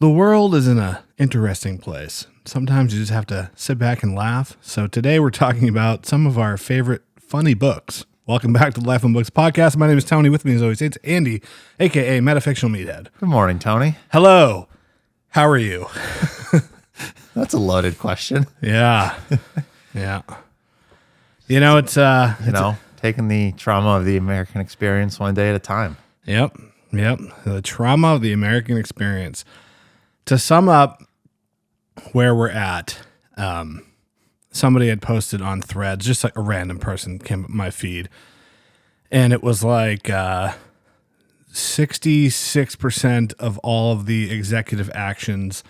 The world is in an interesting place. Sometimes you just have to sit back and laugh. So today we're talking about some of our favorite funny books. Welcome back to the Life on Books podcast. My name is Tony. With me as always, it's Andy, a.k.a. Metafictional Meathead. Good morning, Tony. Hello. How are you? That's a loaded question. Yeah. Yeah. You know, it's taking the trauma of the American experience one day at a time. Yep. The trauma of the American experience. To sum up where we're at, somebody had posted on Threads, just like a random person came up my feed, and it was like 66% of all of the executive actions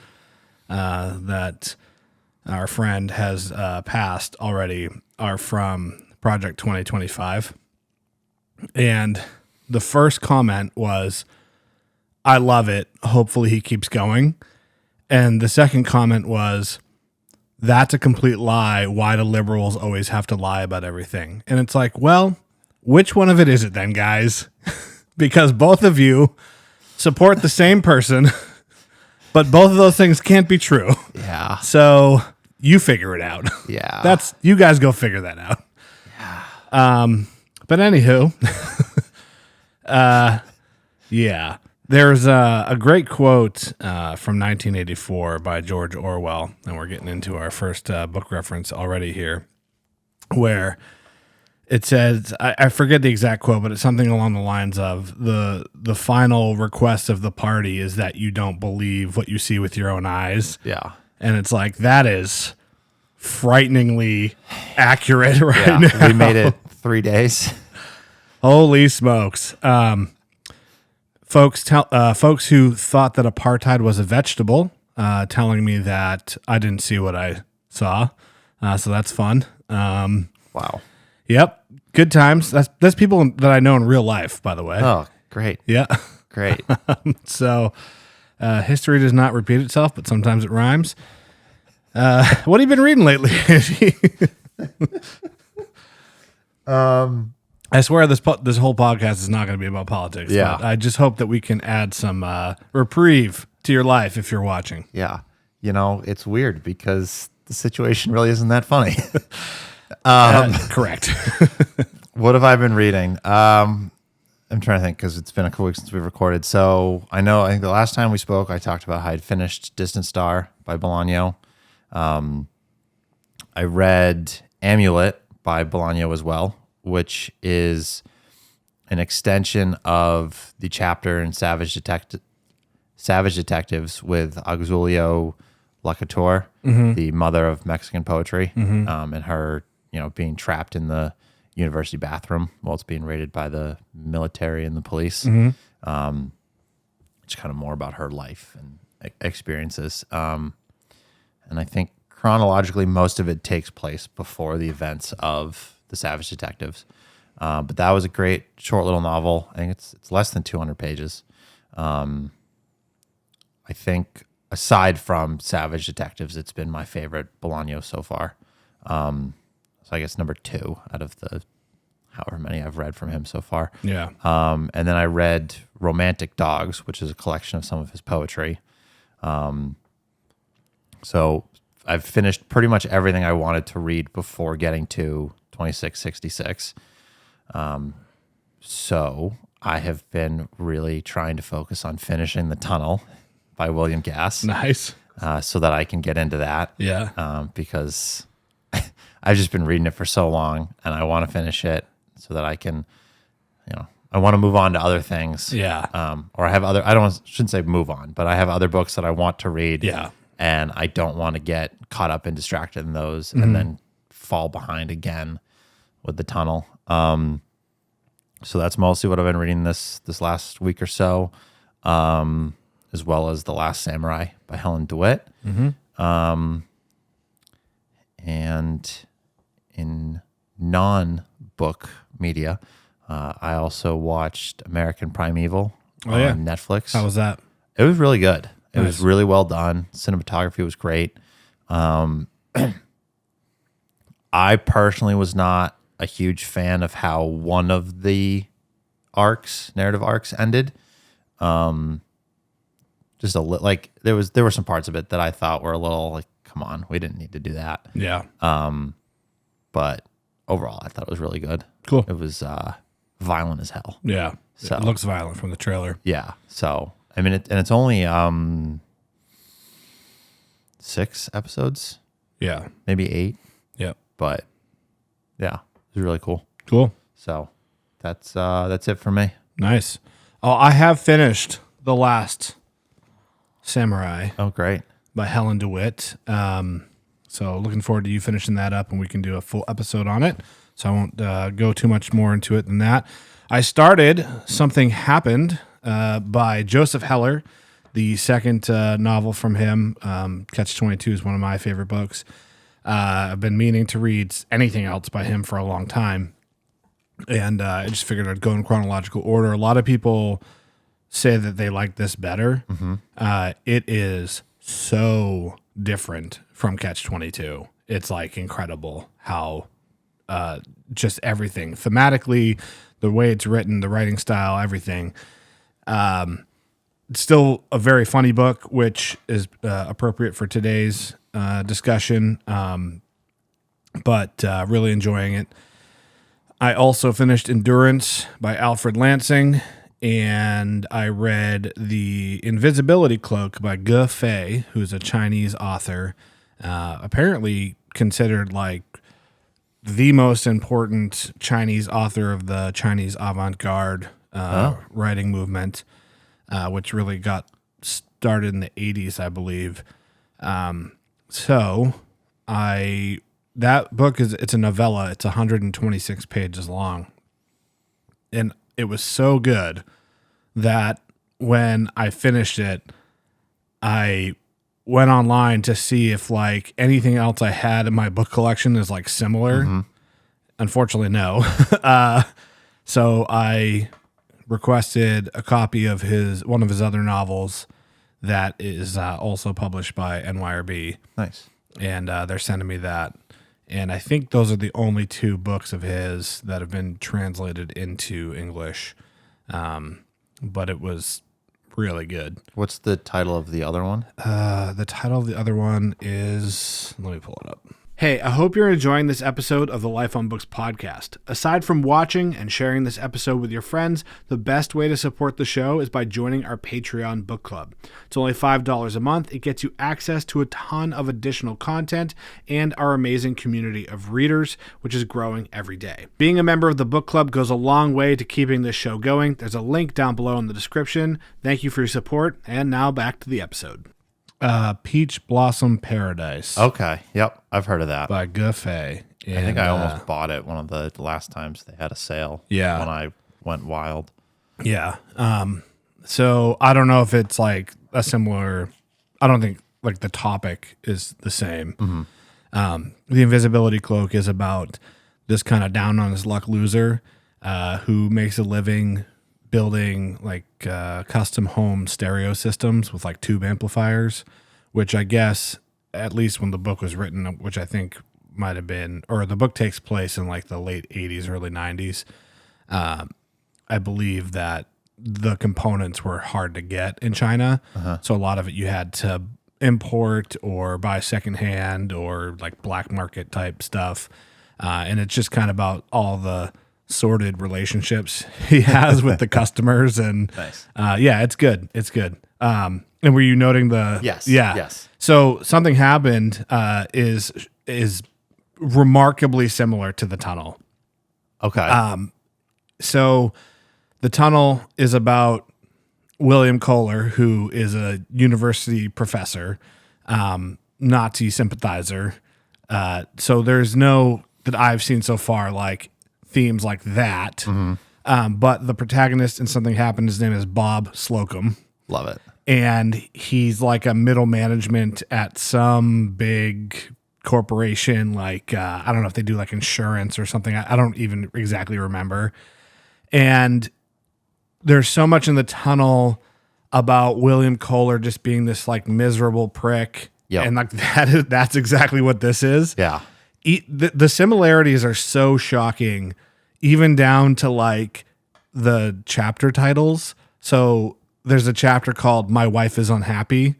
that our friend has passed already are from Project 2025. And the first comment was, I love it. Hopefully he keeps going. And the second comment was, that's a complete lie. Why do liberals always have to lie about everything? And it's like, well, which one of it is it then, guys? Because both of you support the same person, but both of those things can't be true. Yeah. So you figure it out. Yeah. You guys go figure that out. Yeah. But anywho, yeah. There's a great quote from 1984 by George Orwell, and we're getting into our first book reference already here, where it says, I forget the exact quote, but it's something along the lines of the final request of the party is that you don't believe what you see with your own eyes. Yeah. And it's like, that is frighteningly accurate right now. We made it 3 days. Holy smokes. Folks who thought that apartheid was a vegetable, telling me that I didn't see what I saw. So that's fun. Wow. Yep. Good times. That's people that I know in real life, by the way. Oh, great. Yeah. Great. So history does not repeat itself, but sometimes it rhymes. What have you been reading lately? I swear this whole podcast is not going to be about politics. Yeah. But I just hope that we can add some reprieve to your life if you're watching. Yeah. It's weird because the situation really isn't that funny. Correct. What have I been reading? I'm trying to think because it's been a couple weeks since we've recorded. So I think the last time we spoke, I talked about how I'd finished Distant Star by Bolano. I read Amulet by Bolano as well, which is an extension of the chapter in Savage Detectives with Auxilio Locutore, the mother of Mexican poetry, and her, being trapped in the university bathroom while it's being raided by the military and the police. It's kind of more about her life and experiences. And I think chronologically, most of it takes place before the events of the Savage Detectives. But that was a great short little novel. I think it's less than 200 pages. I think aside from Savage Detectives, it's been my favorite Bolano so far. So I guess number 2 out of the however many I've read from him so far. Yeah. And then I read Romantic Dogs, which is a collection of some of his poetry. So I've finished pretty much everything I wanted to read before getting to 2666. So I have been really trying to focus on finishing The Tunnel by William Gass. Nice. So that I can get into that. Yeah. Because I've just been reading it for so long and I want to finish it so that I can, I want to move on to other things. Yeah. Or I have shouldn't say move on, but I have other books that I want to read. Yeah. And I don't want to get caught up and distracted in those and then fall behind again with The Tunnel. So that's mostly what I've been reading this last week or so, as well as The Last Samurai by Helen DeWitt. And in non-book media, I also watched American Primeval on Netflix. How was that? It was really good. It Nice. was really well done. Cinematography was great. I personally was not a huge fan of how one of the narrative arcs ended. just like there were some parts of it that I thought were a little like, come on, we didn't need to do that. Yeah. But overall, I thought it was really good. Cool. It was violent as hell. Yeah. So it looks violent from the trailer. yeah. So I mean, it's only 6 episodes, Yeah. maybe 8, Yep. but yeah, it was really cool. Cool. So that's it for me. Nice. Oh, I have finished The Last Samurai Oh, great. by Helen DeWitt. So looking forward to you finishing that up, and we can do a full episode on it. So I won't go too much more into it than that. I started Something Happened by Joseph Heller, the second novel from him. Catch-22 is one of my favorite books. I've been meaning to read anything else by him for a long time. And I just figured I'd go in chronological order. A lot of people say that they like this better. It is so different from Catch-22. It's like incredible how just everything thematically, the way it's written, the writing style, everything. It's still a very funny book, which is appropriate for today's discussion. But really enjoying it. I also finished Endurance by Alfred Lansing, and I read The Invisibility Cloak by Ge Fei, who's a Chinese author, apparently considered like the most important Chinese author of the Chinese avant-garde writing movement, which really got started in the 80s, I believe. That book it's a novella. It's 126 pages long. And it was so good that when I finished it, I went online to see if like anything else I had in my book collection is like similar. Unfortunately, no. So I requested a copy of one of his other novels that is also published by NYRB. Nice. And they're sending me that. And I think those are the only 2 books of his that have been translated into English. But it was really good. What's the title of the other one? The title of the other one is... Let me pull it up. Hey, I hope you're enjoying this episode of the Life on Books podcast. Aside from watching and sharing this episode with your friends, the best way to support the show is by joining our Patreon book club. It's only $5 a month. It gets you access to a ton of additional content and our amazing community of readers, which is growing every day. Being a member of the book club goes a long way to keeping this show going. There's a link down below in the description. Thank you for your support, and now back to the episode. Peach Blossom Paradise. Okay. Yep. I've heard of that. By Ge Fei. I think I almost bought it one of the last times they had a sale. Yeah. When I went wild. Yeah. So I don't know if it's like a similar, I don't think like the topic is the same. The Invisibility Cloak is about this kind of down on his luck loser who makes a living building like custom home stereo systems with like tube amplifiers, which I guess at least when the book was written, which I think might have been, or the book takes place in like the late 80s, early 90s. I believe that the components were hard to get in China. So a lot of it you had to import or buy secondhand or like black market type stuff. And it's just kind of about all the sordid relationships he has with the customers, and Nice. Yeah, it's good. It's good. And were you noting the? Yes. Yeah. Yes. So Something Happened is remarkably similar to The Tunnel. Okay. So The Tunnel is about William Kohler, who is a university professor, Nazi sympathizer. So there's no, that I've seen so far, like themes like that. But the protagonist in Something Happened, his name is Bob Slocum. Love it. And he's like a middle management at some big corporation. Like, I don't know if they do like insurance or something. I don't even exactly remember. And there's so much in The Tunnel about William Kohler just being this like miserable prick. Yep. And like that's exactly what this is. Yeah. The similarities are so shocking, even down to like the chapter titles. So there's a chapter called My Wife is Unhappy,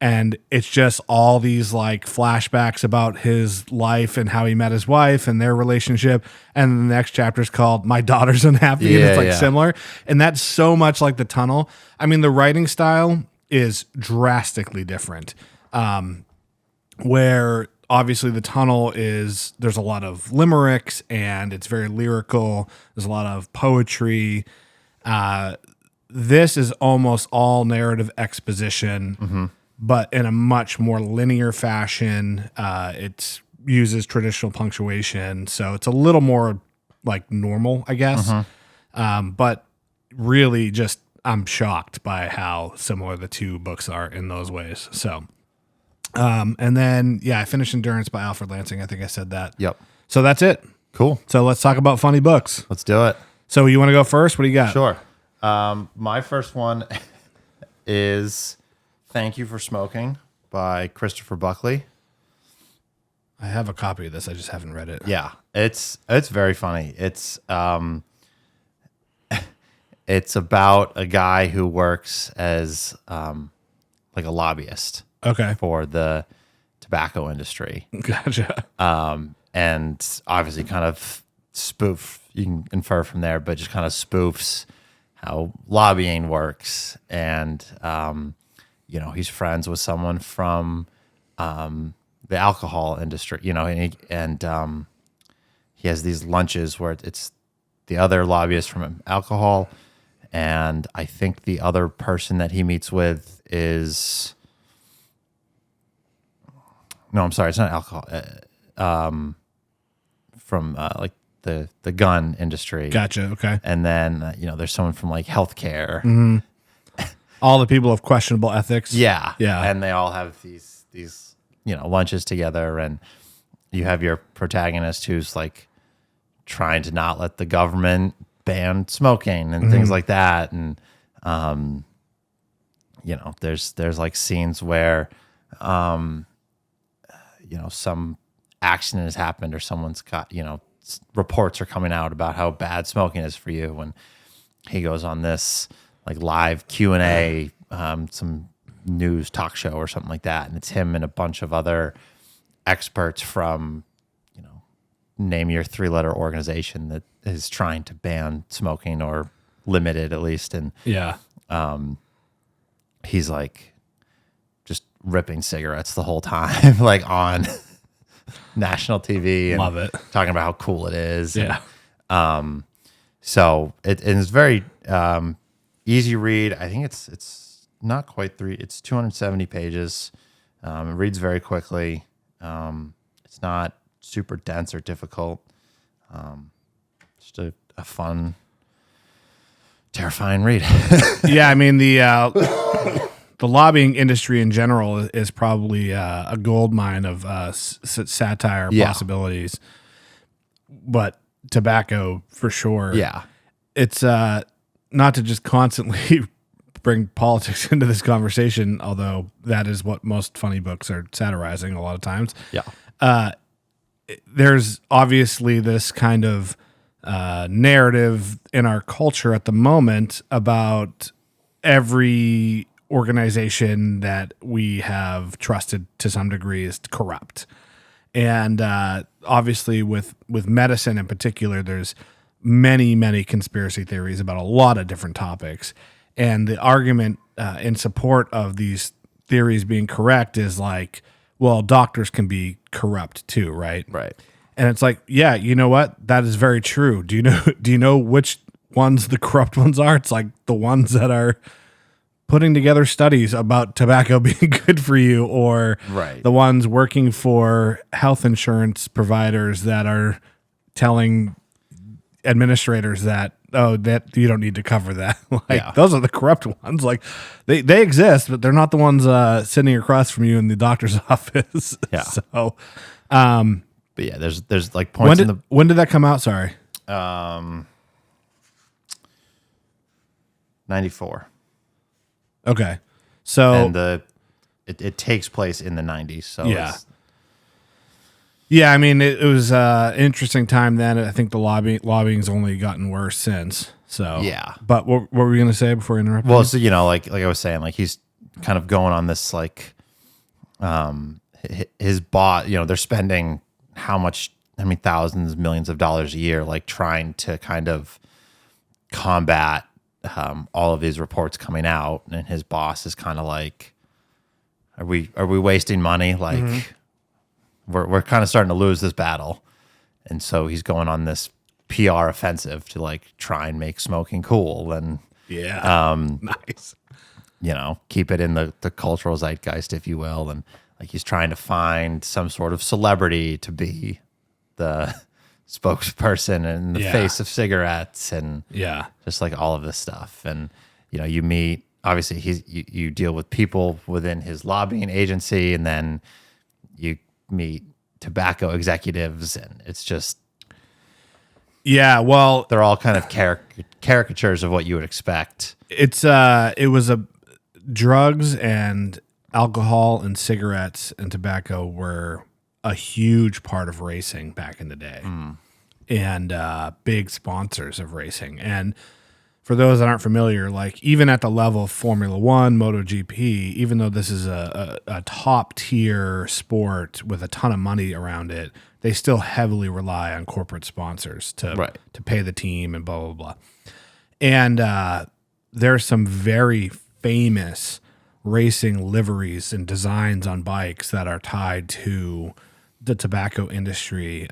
and it's just all these like flashbacks about his life and how he met his wife and their relationship. And the next chapter is called My Daughter's Unhappy, and it's like similar. And that's so much like The Tunnel. I mean, the writing style is drastically different. Where obviously The Tunnel there's a lot of limericks and it's very lyrical. There's a lot of poetry. This is almost all narrative exposition, but in a much more linear fashion. It uses traditional punctuation, so it's a little more like normal, I guess. But really, just I'm shocked by how similar the two books are in those ways. So, and then I finished Endurance by Alfred Lansing. I think I said that. Yep. So that's it. Cool. So let's talk about funny books. Let's do it. So you want to go first? What do you got? Sure. My first one is Thank You for Smoking by Christopher Buckley. I have a copy of this. I just haven't read it. Yeah, it's very funny. It's it's about a guy who works as like a lobbyist. Okay. For the tobacco industry. Gotcha. And obviously kind of you can infer from there, but just kind of spoofs how lobbying works. And, he's friends with someone from the alcohol industry, and he has these lunches where it's the other lobbyist from alcohol. And I think the other person that he meets with is... No, I'm sorry. It's not alcohol. From like the gun industry. Gotcha. Okay. And then there's someone from like healthcare. All the people of questionable ethics. Yeah. Yeah. And they all have these lunches together, and you have your protagonist who's like trying to not let the government ban smoking and things like that. And there's like scenes where some accident has happened or someone's got, reports are coming out about how bad smoking is for you. And he goes on this like live Q&A, some news talk show or something like that. And it's him and a bunch of other experts from, name your 3-letter organization that is trying to ban smoking or limit it at least. And he's like, ripping cigarettes the whole time, like on national TV, and love it, talking about how cool it is. Yeah. And, so it's very easy read. I think it's not quite it's 270 pages. It reads very quickly. It's not super dense or difficult. Just a fun, terrifying read. Yeah, I mean the lobbying industry in general is probably a gold mine of satire possibilities, but tobacco for sure. Yeah. It's not to just constantly bring politics into this conversation, although that is what most funny books are satirizing a lot of times. Yeah. There's obviously this kind of narrative in our culture at the moment about every organization that we have trusted to some degree is corrupt. And obviously with medicine in particular, there's many conspiracy theories about a lot of different topics. And the argument in support of these theories being correct is like, well, doctors can be corrupt too, right? Right. And it's like, yeah, you know what? That is very true. Do you know which ones the corrupt ones are? It's like the ones that are putting together studies about tobacco being good for you, or the ones working for health insurance providers that are telling administrators that, oh, that you don't need to cover that. Those are the corrupt ones. Like they exist, but they're not the ones sitting across from you in the doctor's office. Yeah. So, but yeah, there's like points when did that come out? Sorry. 94. Okay. So and it takes place in the 90s. So Yeah, I mean, it was an interesting time then. I think the lobbying's only gotten worse since. So Yeah. But what were we going to say before I interrupted? Well, you? so, like I was saying, like he's kind of going on this, like, his boss, they're spending thousands, millions of dollars a year, like trying to kind of combat all of these reports coming out, and his boss is kind of like, are we wasting money? Like, we're kind of starting to lose this battle. And so he's going on this PR offensive to like try and make smoking cool and nice. Keep it in the cultural zeitgeist, if you will. And like he's trying to find some sort of celebrity to be the spokesperson and the face of cigarettes and just like all of this stuff. And you meet, obviously you deal with people within his lobbying agency, and then you meet tobacco executives, and it's just well, they're all kind of caricatures of what you would expect. it was drugs and alcohol and cigarettes and tobacco were a huge part of racing back in the day, and big sponsors of racing. And for those that aren't familiar, like even at the level of Formula One, MotoGP, even though this is a top tier sport with a ton of money around it, they still heavily rely on corporate sponsors to pay the team and blah, blah, blah. And there's some very famous racing liveries and designs on bikes that are tied to the tobacco industry.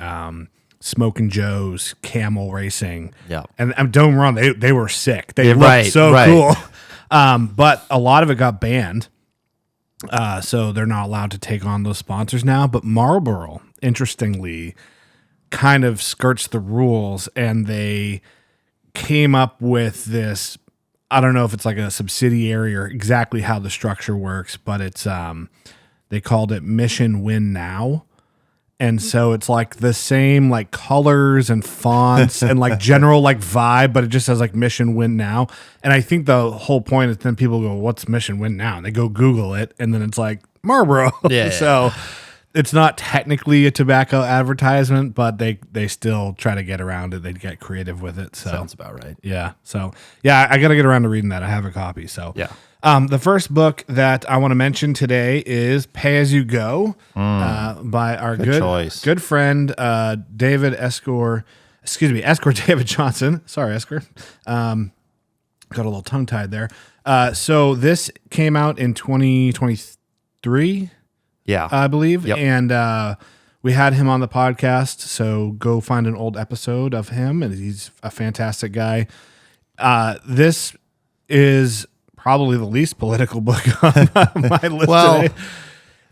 Smoking Joe's, Camel Racing. Yeah. And don't get me wrong, they were sick. They looked so cool. But a lot of it got banned. So they're not allowed to take on those sponsors now. But Marlboro, interestingly, kind of skirts the rules, and they came up with this, I don't know if it's like a subsidiary or exactly how the structure works, but it's they called it Mission Win Now. And so it's like the same like colors and fonts and like general like vibe, but it just says like Mission Win Now. And I think the whole point is then people go, what's Mission Win Now? And they go Google it, and then it's like Marlboro. Yeah. So it's not technically a tobacco advertisement, but they still try to get around it. They get creative with it. So Sounds about right. yeah. So yeah, I got to get around to reading that. I have a copy. So Yeah. The first book that I want to mention today is Pay As You Go by our good friend David Escor. Excuse me, Escor David Johnson. Sorry, Escor. Got a little tongue tied there. So this came out in 2023. Yeah, I believe. Yep. And we had him on the podcast. So go find an old episode of him, and he's a fantastic guy. This is probably the least political book on my list today.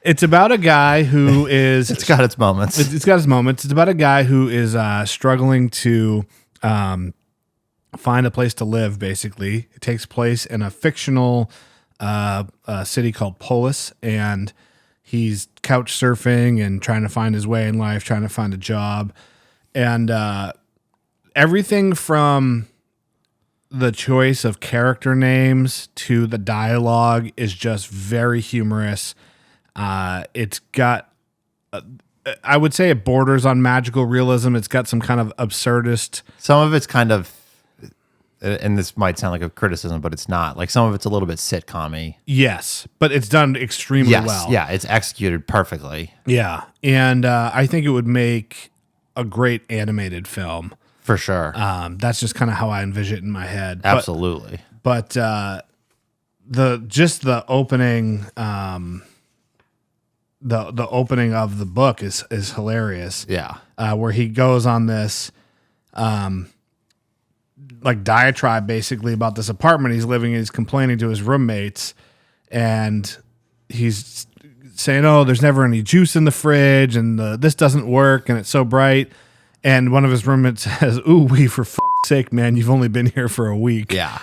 It's about a guy who is... It's got its moments. It's got its moments. It's about a guy who is struggling to find a place to live, basically. It takes place in a fictional city called Polis, and he's couch surfing and trying to find his way in life, trying to find a job. And everything from the choice of character names to the dialogue is just very humorous. It's got, I would say it borders on magical realism. It's got some kind of absurdist. Some of it's kind of, and this might sound like a criticism, but it's not. Like some of it's a little bit sitcom-y. Yes, but it's done extremely well. Yeah, it's executed perfectly. Yeah, and I think it would make a great animated film. For sure. That's just kind of how I envision it in my head. Absolutely. But the opening, the opening of the book is hilarious. Yeah. Where he goes on this, like diatribe basically about this apartment he's living in. He's complaining to his roommates, and he's saying, "Oh, there's never any juice in the fridge, and this doesn't work, and it's so bright." And one of his roommates says, "Ooh, for f***'s sake, man, you've only been here for a week." Yeah.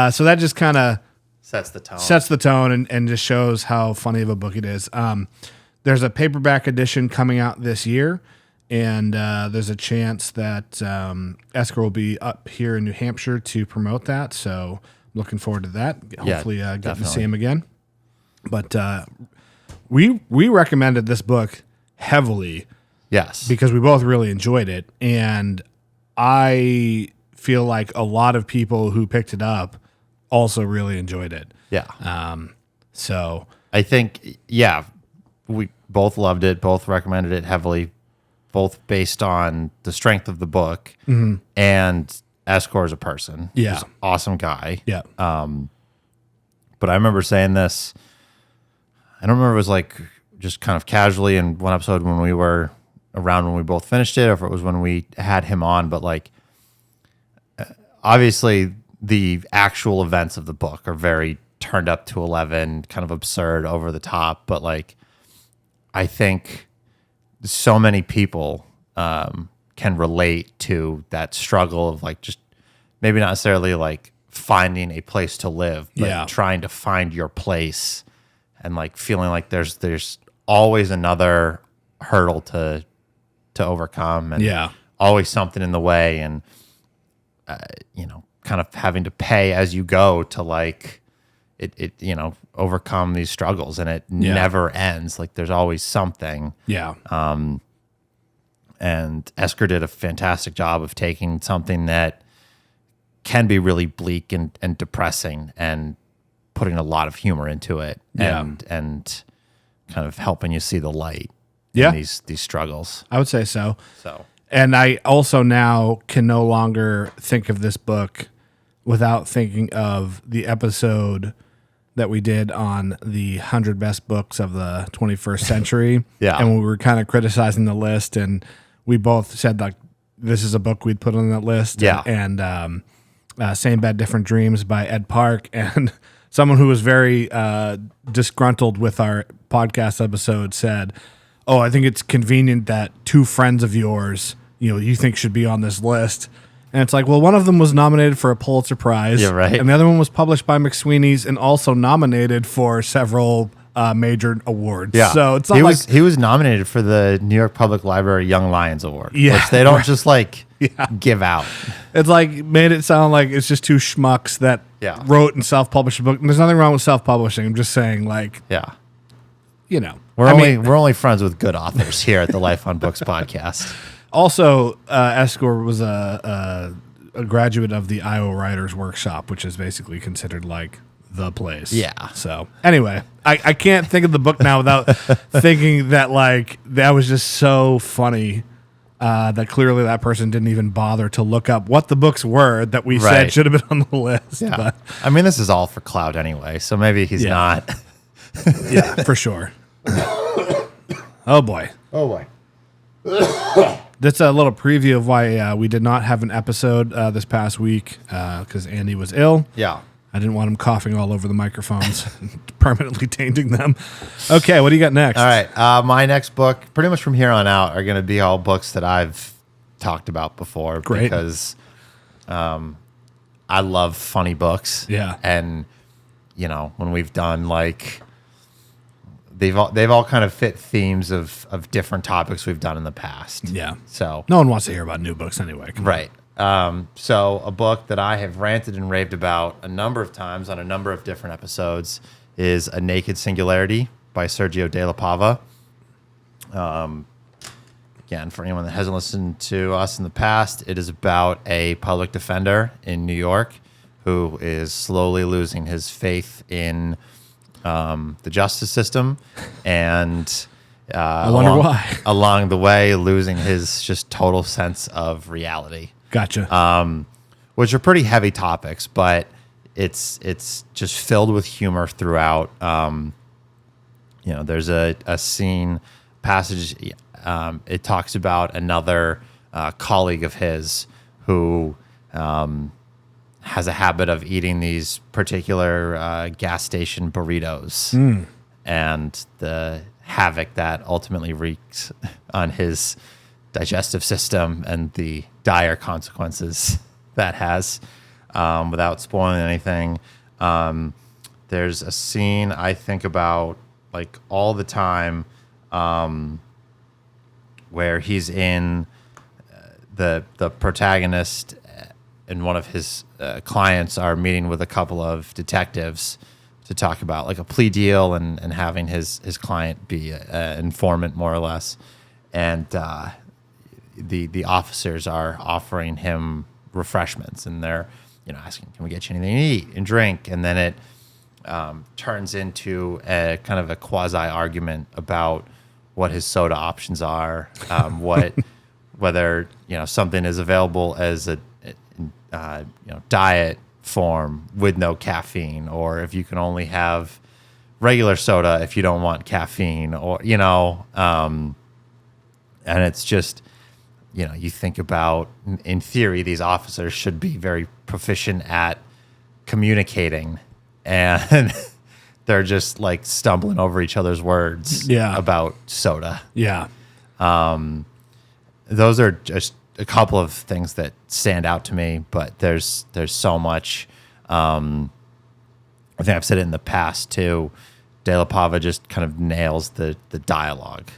So that just kind of sets the tone and just shows how funny of a book it is. There's a paperback edition coming out this year, and there's a chance that Esker will be up here in New Hampshire to promote that. So I'm looking forward to that. Hopefully getting to see him again. But we recommended this book heavily Yes. because we both really enjoyed it. And I feel like a lot of people who picked it up also really enjoyed it. Yeah. So I think, yeah, we both loved it, both recommended it heavily, both based on the strength of the book and Escor as a person. Yeah. He's an awesome guy. yeah, But I remember saying this, I don't remember if it was like just kind of casually in one episode when we were around when we both finished it, or if it was when we had him on, but like, obviously the actual events of the book are very turned up to 11, kind of absurd, over the top. But like, I think so many people can relate to that struggle of like, just maybe not necessarily like finding a place to live, but trying to find your place and like feeling like there's always another hurdle to overcome, and always something in the way, and kind of having to pay as you go to like it overcome these struggles, and it never ends. Like there's always something. And Esker did a fantastic job of taking something that can be really bleak and depressing and putting a lot of humor into it, and kind of helping you see the light in these struggles. I would say so. So, and I also now can no longer think of this book without thinking of the episode that we did on the 100 best books of the 21st century. And we were kind of criticizing the list, and we both said like this is a book we'd put on that list. And Same Bad Different Dreams by Ed Park, and someone who was very disgruntled with our podcast episode said, "Oh, I think it's convenient that two friends of yours, you think should be on this list." And it's like, well, one of them was nominated for a Pulitzer Prize. Yeah, right. And the other one was published by McSweeney's and also nominated for several major awards. Yeah. So it's not he was nominated for the New York Public Library Young Lions Award. Yeah. Which they don't just like give out. It's like made it sound like it's just two schmucks that wrote and self-published a book. And there's nothing wrong with self-publishing. I'm just saying, like, we're only friends with good authors here at the Life on Books podcast. Also, Escor was a graduate of the Iowa Writers Workshop, which is basically considered like the place. Yeah. So anyway, I can't think of the book now without thinking that like that was just so funny that clearly that person didn't even bother to look up what the books were that we said should have been on the list. Yeah. But, I mean, this is all for clout anyway, so maybe he's not. Yeah, for sure. Oh boy. That's a little preview of why we did not have an episode this past week because Andy was ill. Yeah. I didn't want him coughing all over the microphones, permanently tainting them. Okay, what do you got next? All right. My next book, pretty much from here on out, are going to be all books that I've talked about before. Great. Because I love funny books. Yeah. And, when we've done like... They've all kind of fit themes of different topics we've done in the past. Yeah. So no one wants to hear about new books anyway. Come right. So a book that I have ranted and raved about a number of times on a number of different episodes is A Naked Singularity by Sergio de la Pava. Again, for anyone that hasn't listened to us in the past, it is about a public defender in New York who is slowly losing his faith in the justice system, and I wonder why. Along the way, losing his just total sense of reality. Gotcha. Which are pretty heavy topics, but it's just filled with humor throughout. There's a scene passage. It talks about another colleague of his who has a habit of eating these particular gas station burritos and the havoc that ultimately wreaks on his digestive system and the dire consequences that has. Without spoiling anything, there's a scene I think about like all the time where he's in the protagonist and one of his clients are meeting with a couple of detectives to talk about like a plea deal and having his client be an informant more or less. and the officers are offering him refreshments, and they're asking, "Can we get you anything to eat and drink?" And then it turns into a kind of a quasi argument about what his soda options are, whether something is available as a diet form with no caffeine, or if you can only have regular soda if you don't want caffeine, or and it's just you think about, in theory, these officers should be very proficient at communicating, and they're just like stumbling over each other's words about soda. Yeah. Those are just a couple of things that stand out to me, but there's so much. I think I've said it in the past too. De La Pava just kind of nails the dialogue.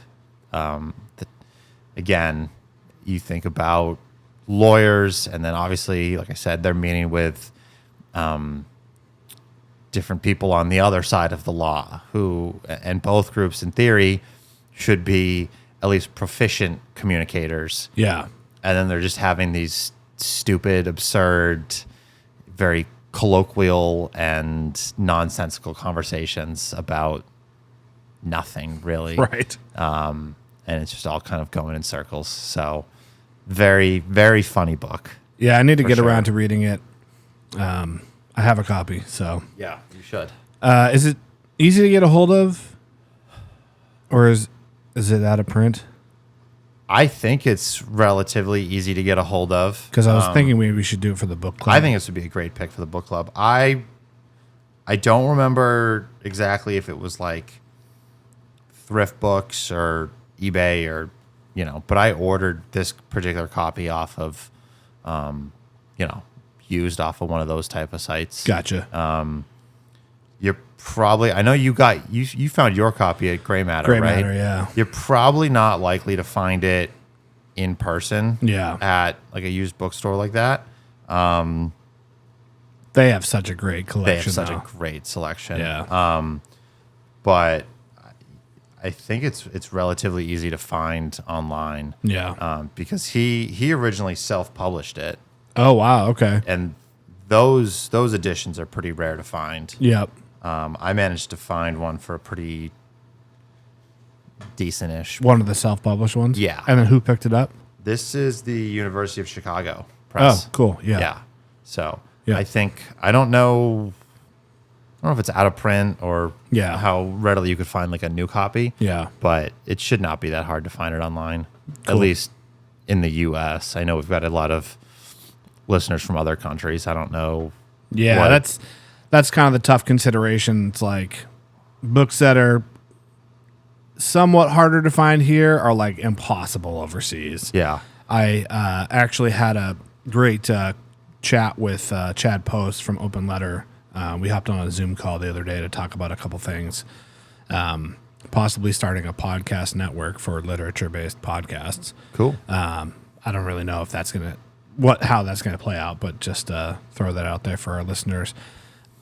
Again, you think about lawyers, and then obviously, like I said, they're meeting with different people on the other side of the law, and both groups, in theory, should be at least proficient communicators. Yeah. And then they're just having these stupid, absurd, very colloquial and nonsensical conversations about nothing, really. Right. And it's just all kind of going in circles. So very, very funny book. Yeah, I need to get around to reading it. I have a copy, so. Yeah, you should. Is it easy to get a hold of? Or is it out of print? I think it's relatively easy to get a hold of. Because I was thinking maybe we should do it for the book club. I think this would be a great pick for the book club. I don't remember exactly if it was like thrift books or eBay or, but I ordered this particular copy off of, used off of one of those type of sites. Gotcha. You're probably, I know you found your copy at Gray Matter, right? Gray Matter, yeah. You're probably not likely to find it in person. Yeah. At like a used bookstore like that. They have such a great collection. They have such a great selection. Yeah. But I think it's relatively easy to find online. Yeah. Because he originally self-published it. Oh wow. Okay. And those editions are pretty rare to find. Yep. I managed to find one for a pretty decent-ish. One of the self-published ones? Yeah. And then who picked it up? This is the University of Chicago Press. Oh, cool. Yeah. Yeah. So Yeah. I don't know if it's out of print or Yeah. how readily you could find like a new copy. Yeah. But it should not be that hard to find it online, Cool. at least in the U.S. I know we've got a lot of listeners from other countries. I don't know. Yeah, that's kind of the tough consideration. It's like books that are somewhat harder to find here are like impossible overseas. Yeah. I actually had a great chat with Chad Post from Open Letter. We hopped on a Zoom call the other day to talk about a couple things, possibly starting a podcast network for literature-based podcasts. Cool. I don't really know if that's how that's gonna play out, but just throw that out there for our listeners.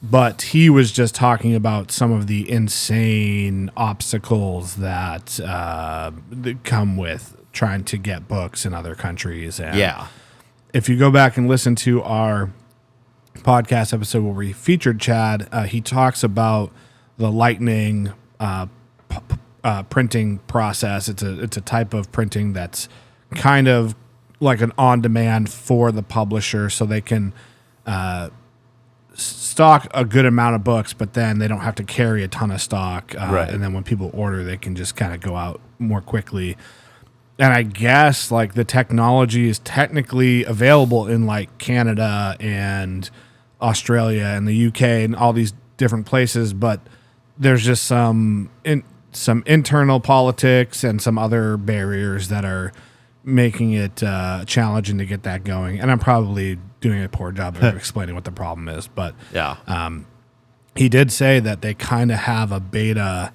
But he was just talking about some of the insane obstacles that come with trying to get books in other countries. And Yeah. if you go back and listen to our podcast episode where we featured Chad, he talks about the Lightning printing process. It's a type of printing that's kind of like an on-demand for the publisher, so they can stock a good amount of books, but then they don't have to carry a ton of stock. Right. And then when people order, they can just kind of go out more quickly. And I guess like the technology is technically available in like Canada and Australia and the UK and all these different places, but there's just some internal politics and some other barriers that are making it challenging to get that going. And I'm probably doing a poor job of explaining what the problem is, but Yeah. he did say that they kind of have a beta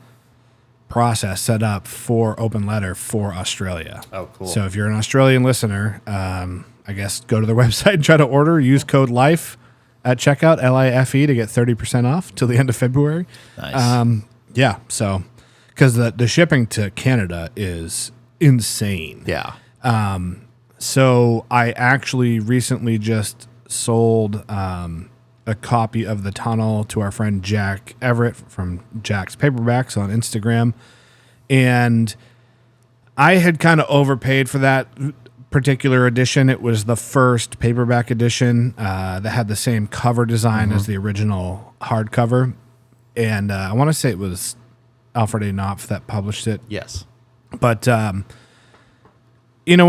process set up for Open Letter for Australia. Oh, cool. So if you're an Australian listener, I guess go to their website and try to order. Use code LIFE at checkout, LIFE, to get 30% off till the end of February. Nice. Yeah, so because the shipping to Canada is insane. Yeah. So I actually recently just sold a copy of The Tunnel to our friend Jack Everett from Jack's Paperbacks on Instagram. And I had kind of overpaid for that particular edition. It was the first paperback edition that had the same cover design as the original hardcover. And I want to say it was Alfred A. Knopf that published it. Yes. But, when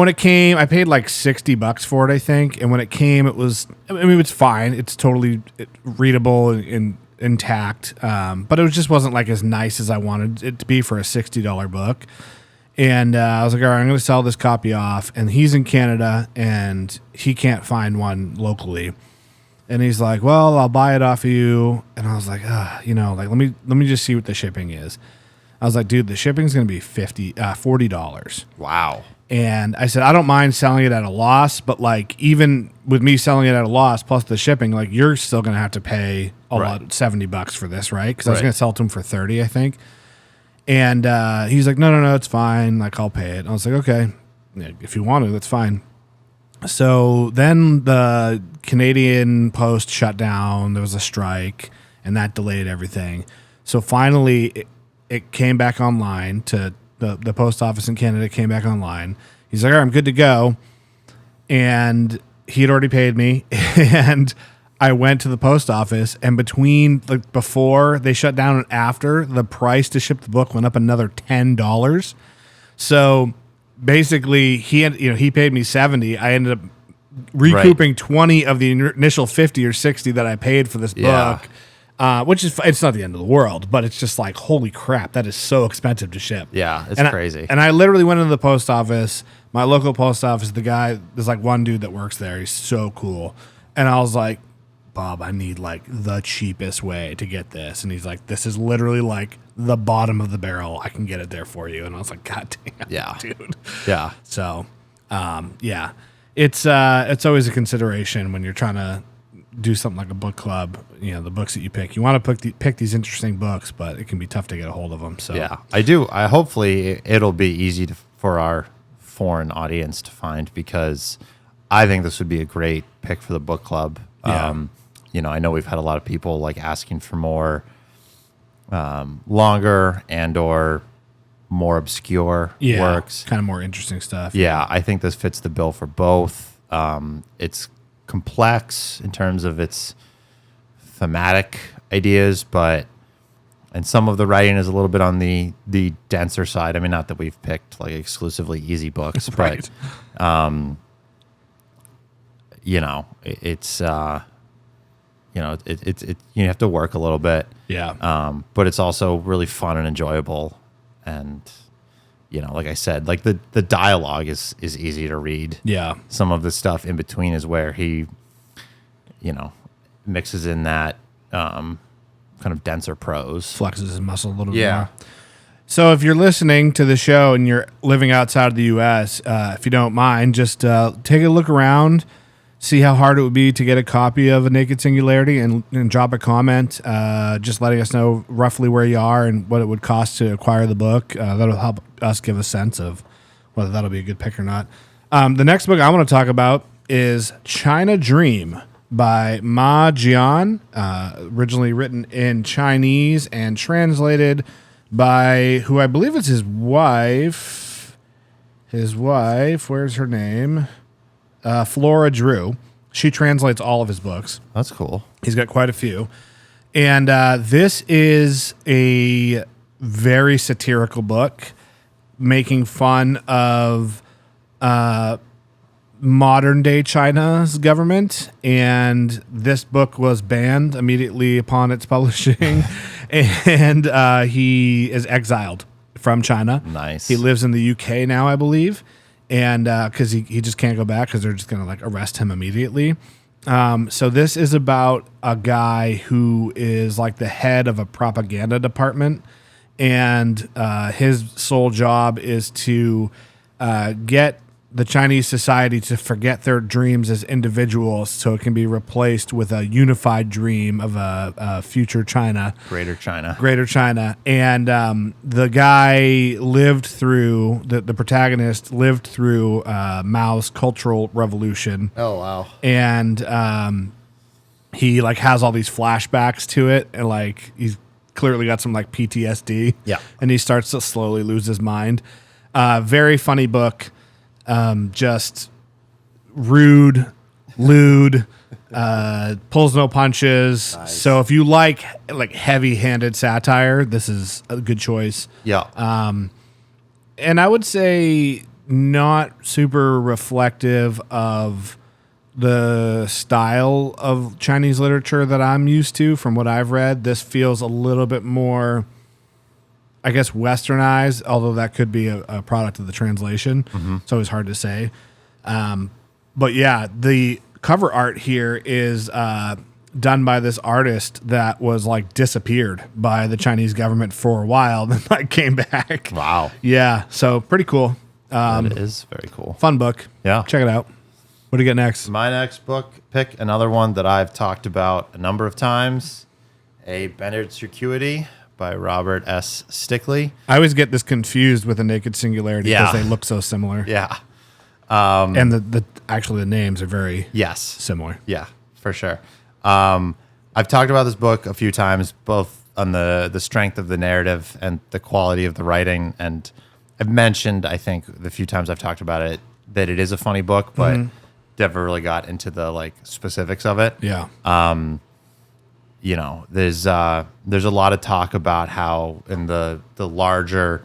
it came, I paid like $60 for it, I think. And when it came, it's fine. It's totally readable and intact. But it just wasn't like as nice as I wanted it to be for a $60 book. And I was like, all right, I'm going to sell this copy off. And he's in Canada and he can't find one locally. And he's like, well, I'll buy it off of you. And I was like, let me just see what the shipping is. I was like, dude, the shipping's going to be $40. Wow. And I said, I don't mind selling it at a loss, but like even with me selling it at a loss plus the shipping, like you're still going to have to pay a lot, $70 for this, right? Because I was going to sell it to him for $30, I think. And he's like, no, it's fine. Like I'll pay it. And I was like, okay, if you want to, that's fine. So then the Canadian Post shut down. There was a strike, and that delayed everything. So finally, it came back online to the post office in Canada. Came back online. He's like, all right, I'm good to go. And he had already paid me, and I went to the post office. And between like before they shut down and after, the price to ship the book went up another $10. So basically, he paid me $70. I ended up recouping 20 of the initial 50 or 60 that I paid for this book, which is it's not the end of the world, but it's just like holy crap, that is so expensive to ship. Yeah, it's crazy. And I literally went into the post office, my local post office. The guy, there's like one dude that works there. He's so cool, and I was like, Bob, I need like the cheapest way to get this. And he's like, this is literally like the bottom of the barrel. I can get it there for you. And I was like, God damn, dude. Yeah. So, it's always a consideration when you're trying to do something like a book club. The books that you pick, you want to pick these interesting books, but it can be tough to get a hold of them. So yeah, I do. Hopefully it'll be easy for our foreign audience to find, because I think this would be a great pick for the book club. Yeah. I know we've had a lot of people like asking for more longer and or more obscure works. Kind of more interesting stuff. Yeah, I think this fits the bill for both. It's complex in terms of its thematic ideas, and some of the writing is a little bit on the denser side. I mean, not that we've picked like exclusively easy books, right. But it's you have to work a little bit. Yeah. But it's also really fun and enjoyable. And, like I said, like the dialogue is easy to read. Yeah. Some of the stuff in between is where he, mixes in that kind of denser prose. Flexes his muscle a little bit more. So if you're listening to the show and you're living outside of the U.S., if you don't mind, just take a look around. See how hard it would be to get a copy of A Naked Singularity, and drop a comment just letting us know roughly where you are and what it would cost to acquire the book. That'll help us give a sense of whether that'll be a good pick or not. The next book I want to talk about is China Dream by Ma Jian, originally written in Chinese and translated by who I believe is his wife. Where's her name? Flora Drew. She translates all of his books. That's cool. He's got quite a few. And this is a very satirical book making fun of modern day China's government. And this book was banned immediately upon its publishing. And he is exiled from China. Nice. He lives in the UK now, I believe. And because he just can't go back because they're just going to like arrest him immediately. So this is about a guy who is like the head of a propaganda department. And his sole job is to get the Chinese society to forget their dreams as individuals so it can be replaced with a unified dream of a future China. Greater China. And the guy lived through, the protagonist lived through Mao's Cultural Revolution. Oh, wow. And he like has all these flashbacks to it, and like he's clearly got some like PTSD. Yeah. And he starts to slowly lose his mind. Very funny book. Just rude, lewd, pulls no punches. Nice. So if you like heavy-handed satire, this is a good choice. Yeah. And I would say not super reflective of the style of Chinese literature that I'm used to from what I've read. This feels a little bit more, I guess, westernized, although that could be a product of the translation. Mm-hmm. It's always hard to say. But yeah, the cover art here is done by this artist that was like disappeared by the Chinese government for a while, then like came back. Wow. Yeah, so pretty cool. That is very cool. Fun book. Yeah. Check it out. What do you get next? My next book pick, another one that I've talked about a number of times, A Bended Circuity by Robert S. Stickley. I always get this confused with A Naked Singularity because they look so similar. Yeah. And the actually the names are very similar. Yeah, for sure. I've talked about this book a few times, both on the strength of the narrative and the quality of the writing. And I've mentioned, I think, the few times I've talked about it, that it is a funny book, but never really got into the like specifics of it. Yeah. You know, there's a lot of talk about how in the larger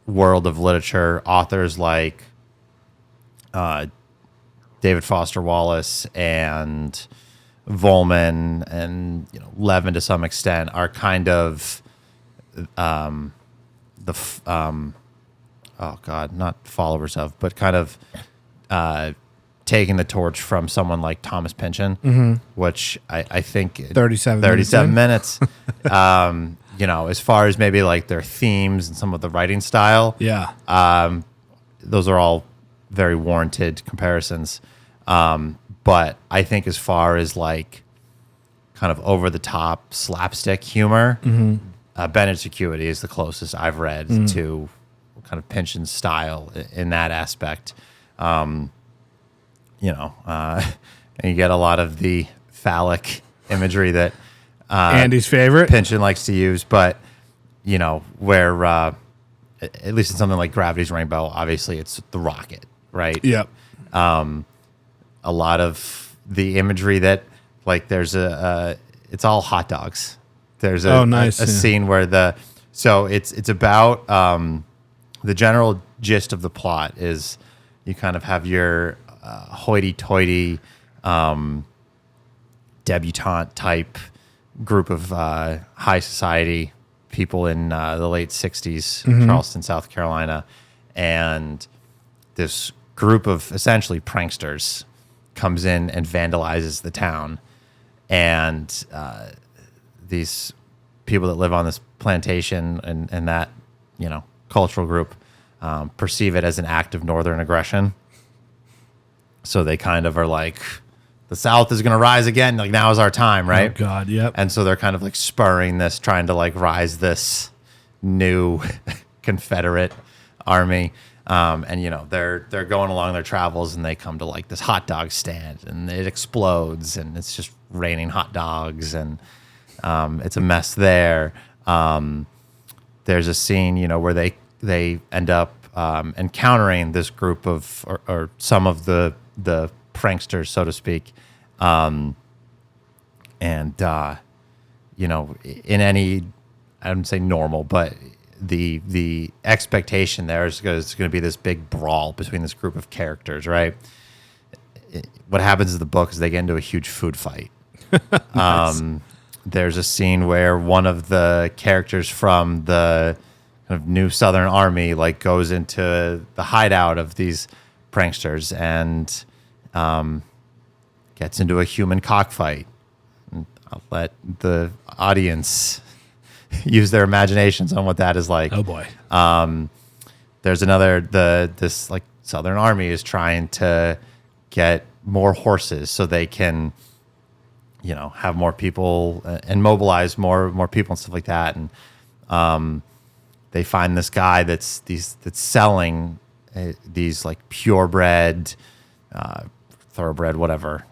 world of literature, authors like David Foster Wallace and Volman and Levin to some extent are kind of not followers of, but kind of taking the torch from someone like Thomas Pynchon, which I think 37 minutes. As far as maybe like their themes and some of the writing style, those are all very warranted comparisons. But I think as far as like kind of over the top slapstick humor, Bended Circuity is the closest I've read to kind of Pynchon's style in that aspect. And you get a lot of the phallic imagery that Andy's favorite Pynchon likes to use, but where at least in something like Gravity's Rainbow, obviously it's the rocket, right? Yep. A lot of the imagery that like there's it's all hot dogs. There's a scene where it's about the general gist of the plot is you kind of have your hoity-toity debutante type group of high society people in the late 60s, Charleston, South Carolina, and this group of essentially pranksters comes in and vandalizes the town, and these people that live on this plantation and that cultural group perceive it as an act of northern aggression. So they kind of are like, the South is going to rise again. Like, now is our time, right? Oh, God, yep. And so they're kind of like spurring this, trying to like rise this new Confederate army. And, they're going along their travels and they come to like this hot dog stand and it explodes and it's just raining hot dogs and it's a mess there. There's a scene, where they end up encountering this group of, or some of the pranksters, so to speak. In any, I wouldn't say normal, but the expectation there is going to be this big brawl between this group of characters, right? What happens in the book is they get into a huge food fight. Nice. There's a scene where one of the characters from the kind of new Southern Army like goes into the hideout of these pranksters and gets into a human cockfight. And I'll let the audience use their imaginations on what that is like. Oh boy. there's another this like Southern Army is trying to get more horses so they can, have more people and mobilize more people and stuff like that. And they find this guy that's selling these like purebred, thoroughbred, whatever,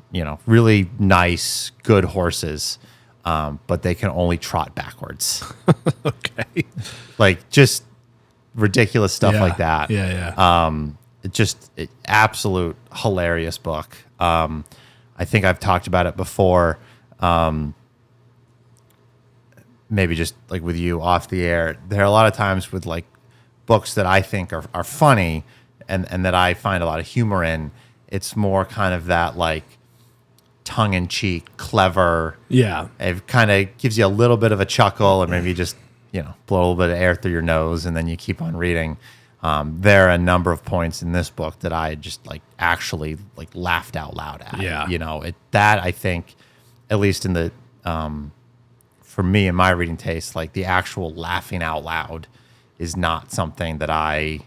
really nice, good horses, but they can only trot backwards. Okay. Like just ridiculous stuff like that. Yeah. Absolute hilarious book. I think I've talked about it before. Maybe just like with you off the air. There are a lot of times with like books that I think are funny and that I find a lot of humor in. It's more kind of that like tongue-in-cheek, clever. Yeah. It kind of gives you a little bit of a chuckle, or maybe just blow a little bit of air through your nose, and then you keep on reading. There are a number of points in this book that I just like actually like laughed out loud at. Yeah. That I think, at least in the for me in my reading taste, like the actual laughing out loud is not something that I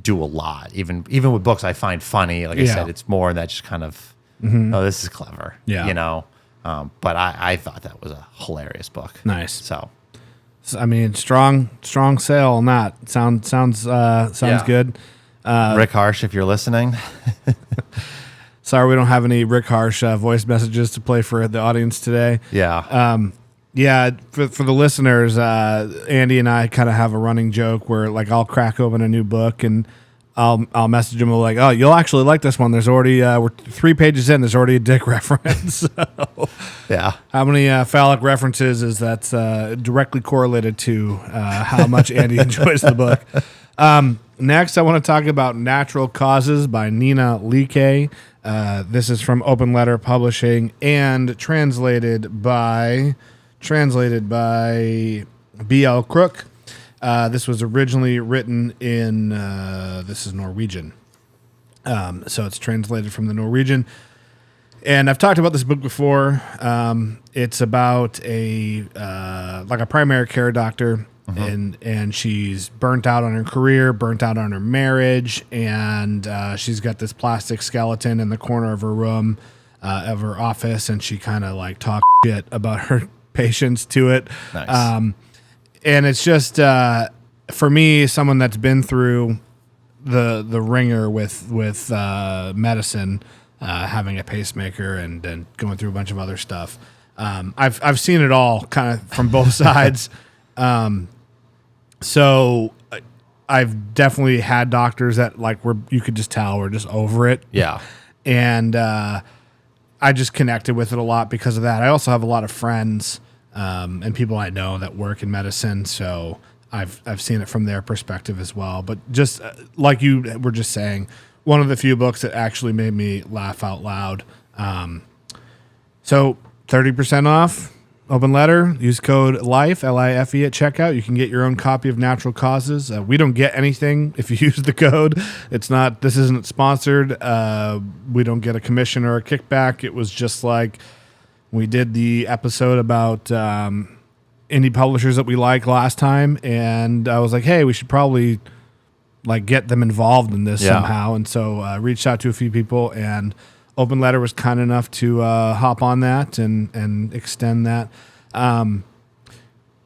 do a lot. Even with books I find funny, like I said, it's more that just kind of, oh, this is clever. Yeah. But I thought that was a hilarious book. Nice. So I mean, strong sale on that. Sounds good. Rick Harsh, if you're listening. Sorry, we don't have any Rick Harsh voice messages to play for the audience today. Yeah. Yeah, for the listeners, Andy and I kind of have a running joke where like I'll crack open a new book and I'll message him like, oh, you'll actually like this one. There's already we're 3 pages in. There's already a dick reference. So, yeah. how many phallic references is that directly correlated to how much Andy enjoys the book? Next, I want to talk about Natural Causes by Nina Leakey. This is from Open Letter Publishing and translated by B.L. Crook. This was originally written in, this is Norwegian. So it's translated from the Norwegian. And I've talked about this book before. It's about a primary care doctor, and she's burnt out on her career, burnt out on her marriage, and she's got this plastic skeleton in the corner of her room, of her office, and she kind of like talks shit about her patients to it. Nice. And it's just for me, someone that's been through the ringer with medicine, having a pacemaker and going through a bunch of other stuff. I've seen it all kind of from both sides. So I've definitely had doctors that like you could just tell we're just over it. Yeah. And I just connected with it a lot because of that. I also have a lot of friends and people I know that work in medicine, so I've seen it from their perspective as well. But just like you were just saying, one of the few books that actually made me laugh out loud. So 30% off, Open Letter. Use code LIFE, L-I-F-E, at checkout. You can get your own copy of Natural Causes. We don't get anything if you use the code. This isn't sponsored. We don't get a commission or a kickback. It was just like we did the episode about indie publishers that we like last time, and I was like, hey, we should probably like get them involved in this somehow. And so reached out to a few people, and Open Letter was kind enough to hop on that and extend that. And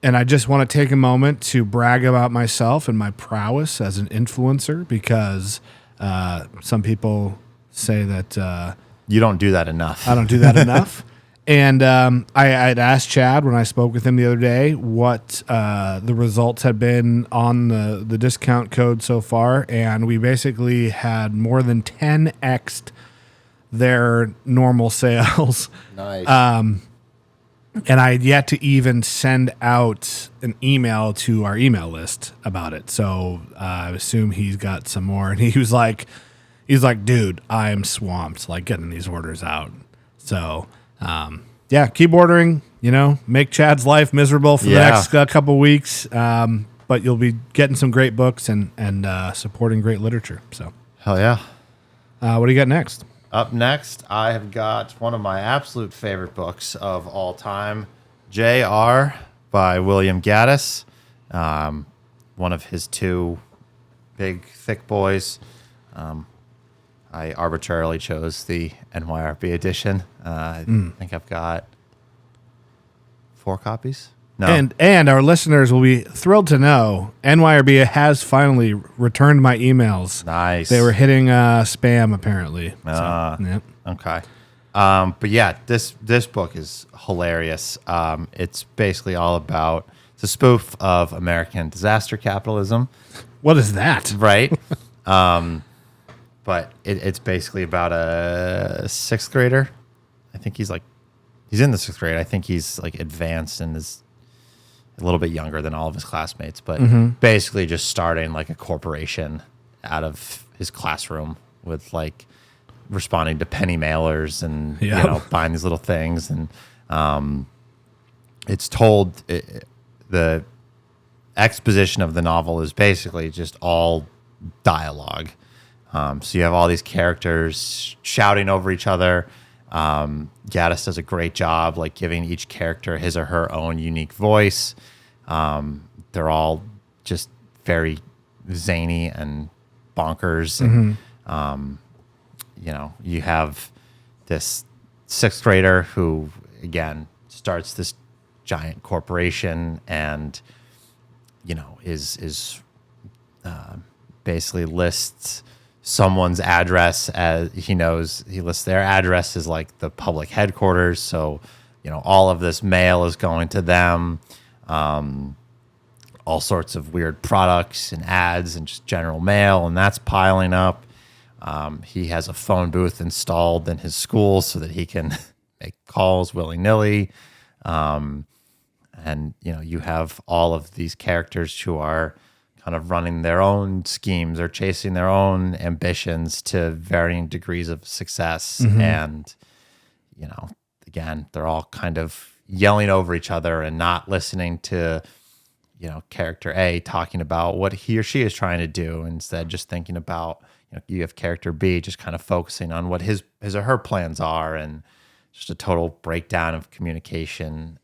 I just want to take a moment to brag about myself and my prowess as an influencer, because some people say that You don't do that enough. I don't do that enough. And I had asked Chad when I spoke with him the other day what the results had been on the discount code so far, and we basically had more than 10x'd their normal sales. Nice. And I had yet to even send out an email to our email list about it. So I assume he's got some more. And he's like, dude, I am swamped, like getting these orders out. So yeah, keep ordering, make Chad's life miserable for the next couple weeks. But you'll be getting some great books and supporting great literature. So hell yeah. What do you got next? Up next, I have got one of my absolute favorite books of all time, J.R. by William Gaddis. One of his 2 big, thick boys. I arbitrarily chose the NYRB edition. I think I've got 4 copies. No. And our listeners will be thrilled to know NYRB has finally returned my emails. Nice. They were hitting spam apparently. Yep. Okay. But yeah, this book is hilarious. It's basically all about, it's a spoof of American disaster capitalism. What is that? Right. But it's basically about a 6th grader. I think he's in the 6th grade. I think he's like advanced and is a little bit younger than all of his classmates, but basically just starting like a corporation out of his classroom with like responding to penny mailers and you know, buying these little things. And it's told, the exposition of the novel is basically just all dialogue. So you have all these characters shouting over each other. Gaddis does a great job, like giving each character his or her own unique voice. They're all just very zany and bonkers. And, you know, you have this 6th grader who, again, starts this giant corporation and, you know, is basically lists someone's address as he lists their address as like the public headquarters. So, you know, all of this mail is going to them, all sorts of weird products and ads and just general mail. And that's piling up. He has a phone booth installed in his school so that he can make calls willy nilly. And, you know, you have all of these characters who are kind of running their own schemes or chasing their own ambitions to varying degrees of success. And, you know, again, they're all kind of yelling over each other and not listening to, you know, character A talking about what he or she is trying to do. Instead, just thinking about, you know, you have character B just kind of focusing on what his or her plans are, and just a total breakdown of communication.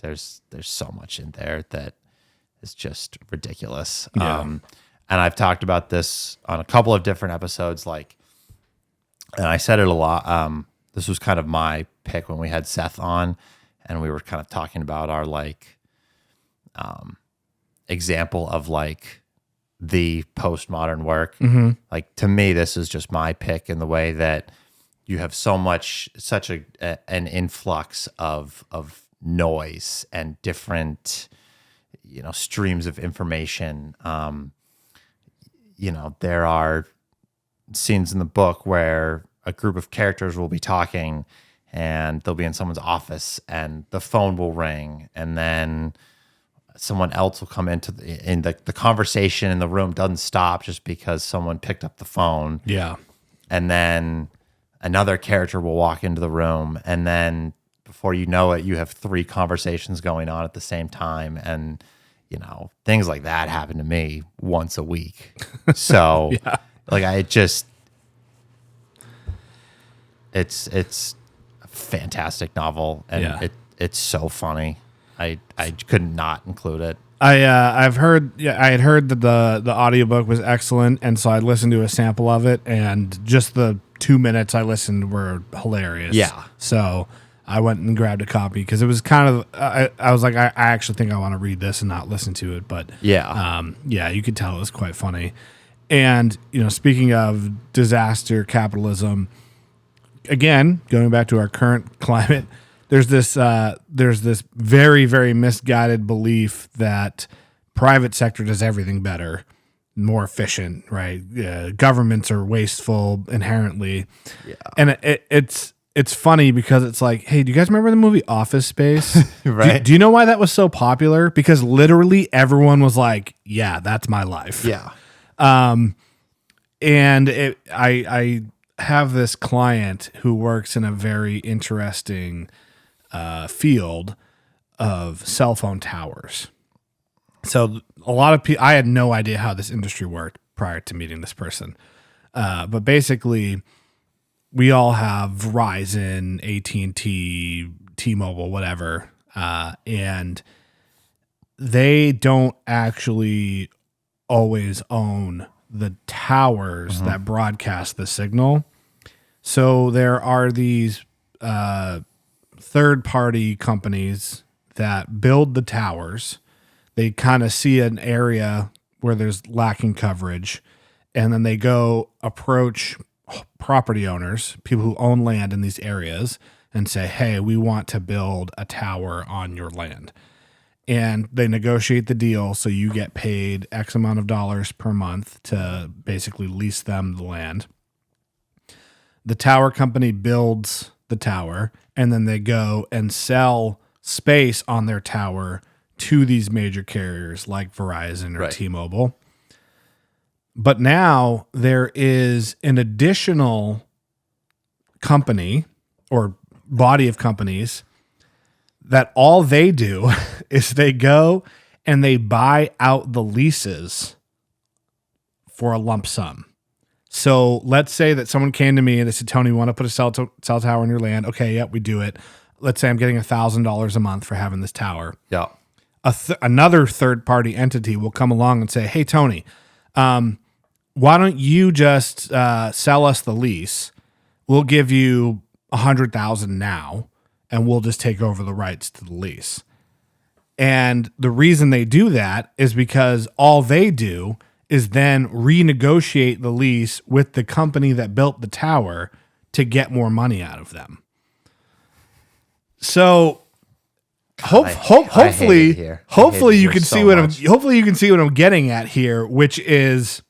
There's so much in there that is just ridiculous. And I've talked about this on a couple of different episodes, like, and I said it a lot. This was kind of my pick when we had Seth on, and we were kind of talking about our like example of like the postmodern work. Like, to me, this is just my pick in the way that you have such an influx of noise and different, you know, streams of information. You know, there are scenes in the book where a group of characters will be talking and they'll be in someone's office and the phone will ring, and then someone else will come into the conversation in the room doesn't stop just because someone picked up the phone. Yeah. And then another character will walk into the room, and then before you know it, you have 3 conversations going on at the same time. And, you know, things like that happen to me once a week. So like, it's a fantastic novel, and it's so funny. I could not include it. I had heard that the audiobook was excellent, and so I listened to a sample of it, and just the 2 minutes I listened were hilarious. Yeah. So I went and grabbed a copy because it was kind of, I was like, I actually think I want to read this and not listen to it. But you could tell it was quite funny. And, you know, speaking of disaster capitalism, again, going back to our current climate, there's this very, very misguided belief that private sector does everything better, more efficient, right? Governments are wasteful inherently. Yeah. And it's funny because it's like, hey, do you guys remember the movie Office Space? Right. Do you know why that was so popular? Because literally everyone was like, yeah, that's my life. Yeah. And I have this client who works in a very interesting field of cell phone towers. So a lot of people, I had no idea how this industry worked prior to meeting this person. But basically, we all have Verizon, AT&T, T-Mobile, whatever. And they don't actually always own the towers that broadcast the signal. So there are these third-party companies that build the towers. They kind of see an area where there's lacking coverage, and then they go approach property owners, people who own land in these areas, and say, hey, we want to build a tower on your land. And they negotiate the deal so you get paid X amount of dollars per month to basically lease them the land. The tower company builds the tower, and then they go and sell space on their tower to these major carriers like Verizon or T-Mobile. But now there is an additional company or body of companies that all they do is they go and they buy out the leases for a lump sum. So let's say that someone came to me and they said, Tony, we want to put a cell tower on your land. Okay, yep, we do it. Let's say I'm getting $1,000 a month for having this tower. Yeah. Another third-party entity will come along and say, hey, Tony, why don't you just sell us the lease? We'll give you $100,000 now, and we'll just take over the rights to the lease. And the reason they do that is because all they do is then renegotiate the lease with the company that built the tower to get more money out of them. So hopefully you can see what I'm getting at here, which is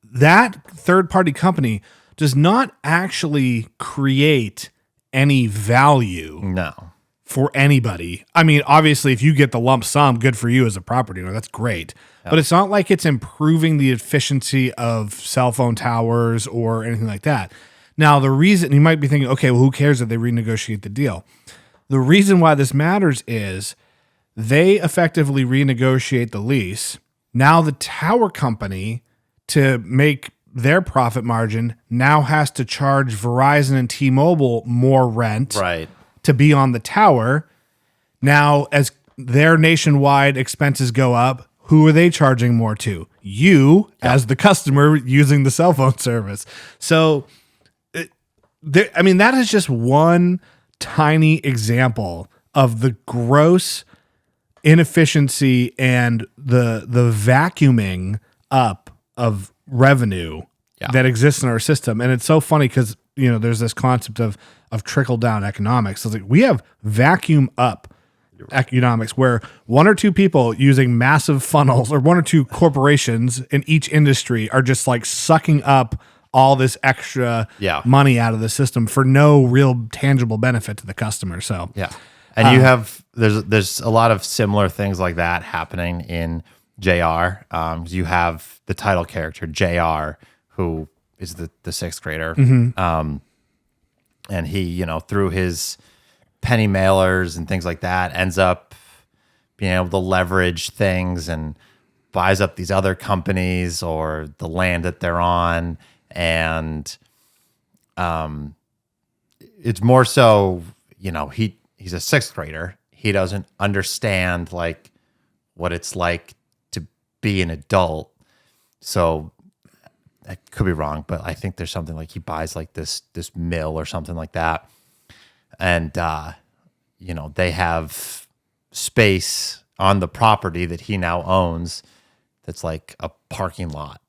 that third-party company does not actually create any value for anybody. I mean, obviously, if you get the lump sum, good for you as a property owner. That's great. Yep. But it's not like it's improving the efficiency of cell phone towers or anything like that. Now, the reason you might be thinking, okay, well, who cares if they renegotiate the deal? The reason why this matters is they effectively renegotiate the lease. Now the tower company, to make their profit margin, now has to charge Verizon and T-Mobile more rent to be on the tower. Now, as their nationwide expenses go up, who are they charging more to? You, as the customer using the cell phone service. So, that is just one tiny example of the gross inefficiency and the vacuuming up of revenue that exists in our system. And it's so funny because, there's this concept of trickle down economics. So it's like we have vacuum up economics where one or two people using massive funnels or one or two corporations in each industry are just like sucking up all this extra money out of the system for no real tangible benefit to the customer. So, and you have, there's a lot of similar things like that happening in JR. You have the title character, JR, who is the sixth grader. And he, through his penny mailers and things like that, ends up being able to leverage things and buys up these other companies or the land that they're on. And it's more so, he's a sixth grader. He doesn't understand like what it's like to be an adult. So I could be wrong, but I think there's something like he buys like this mill or something like that. And, they have space on the property that he now owns that's like a parking lot.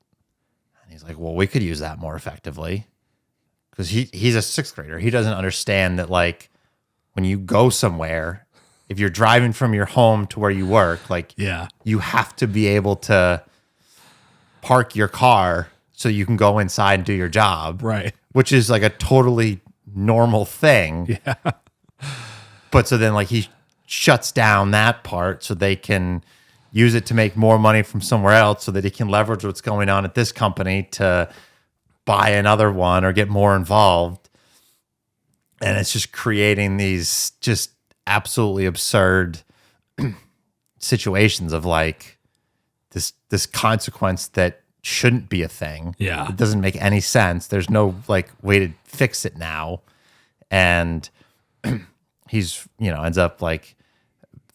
And he's like, well, we could use that more effectively. Because he's a sixth grader. He doesn't understand that, like, when you go somewhere, if you're driving from your home to where you work, like, you have to be able to park your car so you can go inside and do your job. Right. Which is like a totally normal thing. Yeah. But so then, like, he shuts down that part so they can use it to make more money from somewhere else so that he can leverage what's going on at this company to buy another one or get more involved. And it's just creating these just absolutely absurd situations of like this consequence that shouldn't be a thing. Yeah. It doesn't make any sense. There's no like way to fix it now. And he's, ends up like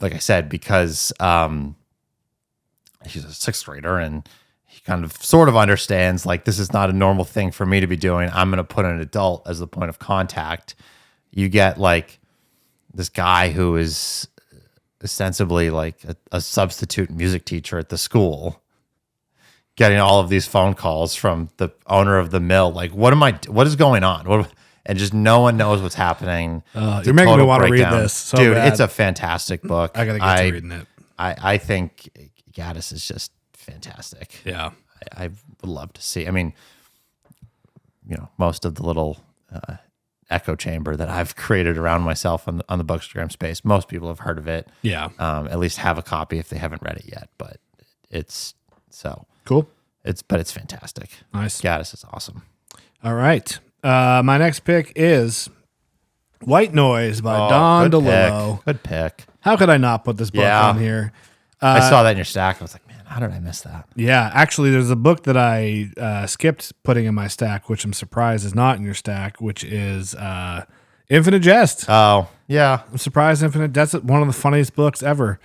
I said, because he's a sixth grader, and he kind of sort of understands like this is not a normal thing for me to be doing. I'm going to put an adult as the point of contact. You get like this guy who is ostensibly like a substitute music teacher at the school, getting all of these phone calls from the owner of the mill. Like, what is going on? And just no one knows what's happening. You're making me want to read this. So dude, bad. it's a fantastic book. I got to get to reading it. I think Gaddis is just fantastic. Yeah. I would love to see. I mean, most of the little echo chamber that I've created around myself on the Bookstagram space, most people have heard of it. Yeah. At least have a copy if they haven't read it yet. But it's so cool. It's fantastic. Nice. Gaddis is awesome. All right. My next pick is White Noise by Don DeLillo. Good pick. How could I not put this book on here? I saw that in your stack. I was like, man, how did I miss that? Yeah, actually, there's a book that I skipped putting in my stack, which I'm surprised is not in your stack, which is Infinite Jest. Oh, yeah. I'm surprised Infinite Jest is one of the funniest books ever.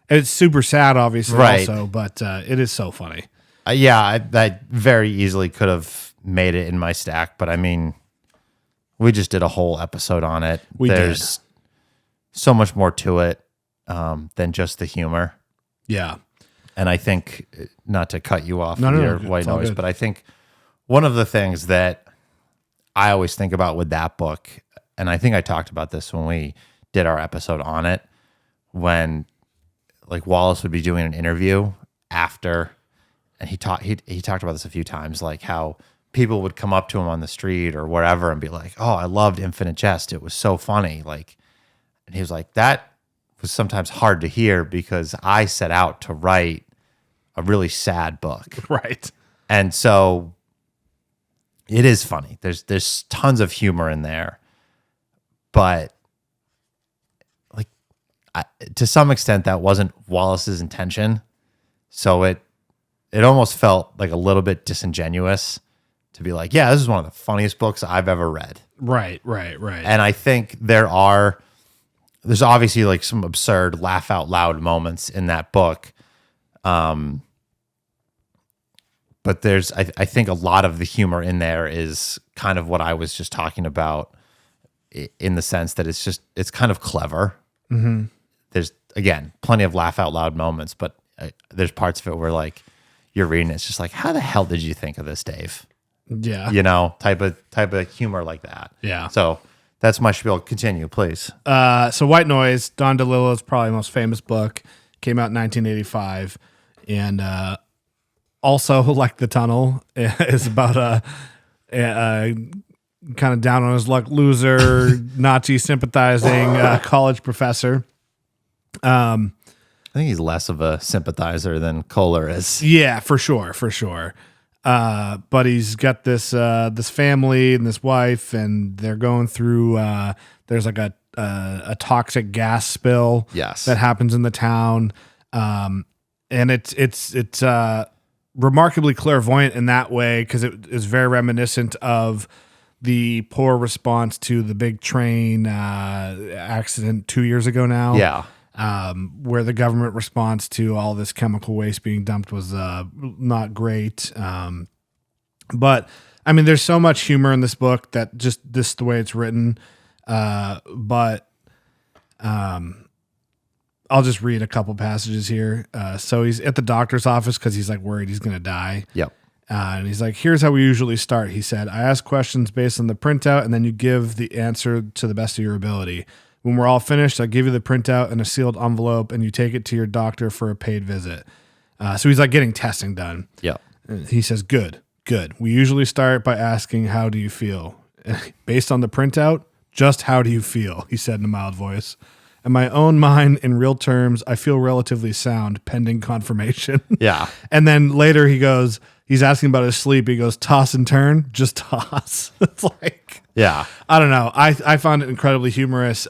It's super sad, obviously, also, but it is so funny. I very easily could have made it in my stack, but I mean, we just did a whole episode on it. There's so much more to it than just the humor. Yeah. And I think, not to cut you off your White Noise, but I think one of the things that I always think about with that book, and I think I talked about this when we did our episode on it, when like Wallace would be doing an interview after, and he talked about this a few times, like how people would come up to him on the street or wherever and be like, "Oh, I loved Infinite Jest. It was so funny." Like, and he was like, that was sometimes hard to hear because I set out to write a really sad book. Right. And so it is funny. There's tons of humor in there, but like to some extent that wasn't Wallace's intention. So it almost felt like a little bit disingenuous to be like, yeah, this is one of the funniest books I've ever read. Right. And I think there's obviously like some absurd laugh out loud moments in that book. But there's, I think a lot of the humor in there is kind of what I was just talking about, in the sense that it's kind of clever. Mm-hmm. There's, again, plenty of laugh out loud moments, but there's parts of it where like you're reading it, it's just like, how the hell did you think of this, Dave? Yeah. Type of humor like that. Yeah. So that's my spiel. Continue, please. So White Noise, Don DeLillo's probably most famous book, came out in 1985. And also, like The Tunnel, is about a kind of down on his luck loser, Nazi sympathizing college professor. I think he's less of a sympathizer than Kohler is. Yeah, for sure. But he's got this family and this wife, and they're going through. There's like a toxic gas spill. Yes. That happens in the town, and it's remarkably clairvoyant in that way because it is very reminiscent of the poor response to the big train accident 2 years ago now. Yeah. Where the government response to all this chemical waste being dumped was not great. But I mean, there's so much humor in this book that just this the way it's written. But I'll just read a couple passages here. So he's at the doctor's office because he's like worried he's going to die. Yep. And he's like, here's how we usually start. He said, I ask questions based on the printout, and then you give the answer to the best of your ability. When we're all finished, I'll give you the printout in a sealed envelope, and you take it to your doctor for a paid visit. So he's like getting testing done. Yep. He says, good. We usually start by asking, how do you feel? Based on the printout, just how do you feel? He said in a mild voice. In my own mind, in real terms, I feel relatively sound, pending confirmation. Yeah. And then later he goes, he's asking about his sleep. He goes, toss and turn, just toss. It's like, yeah, I don't know. I found it incredibly humorous.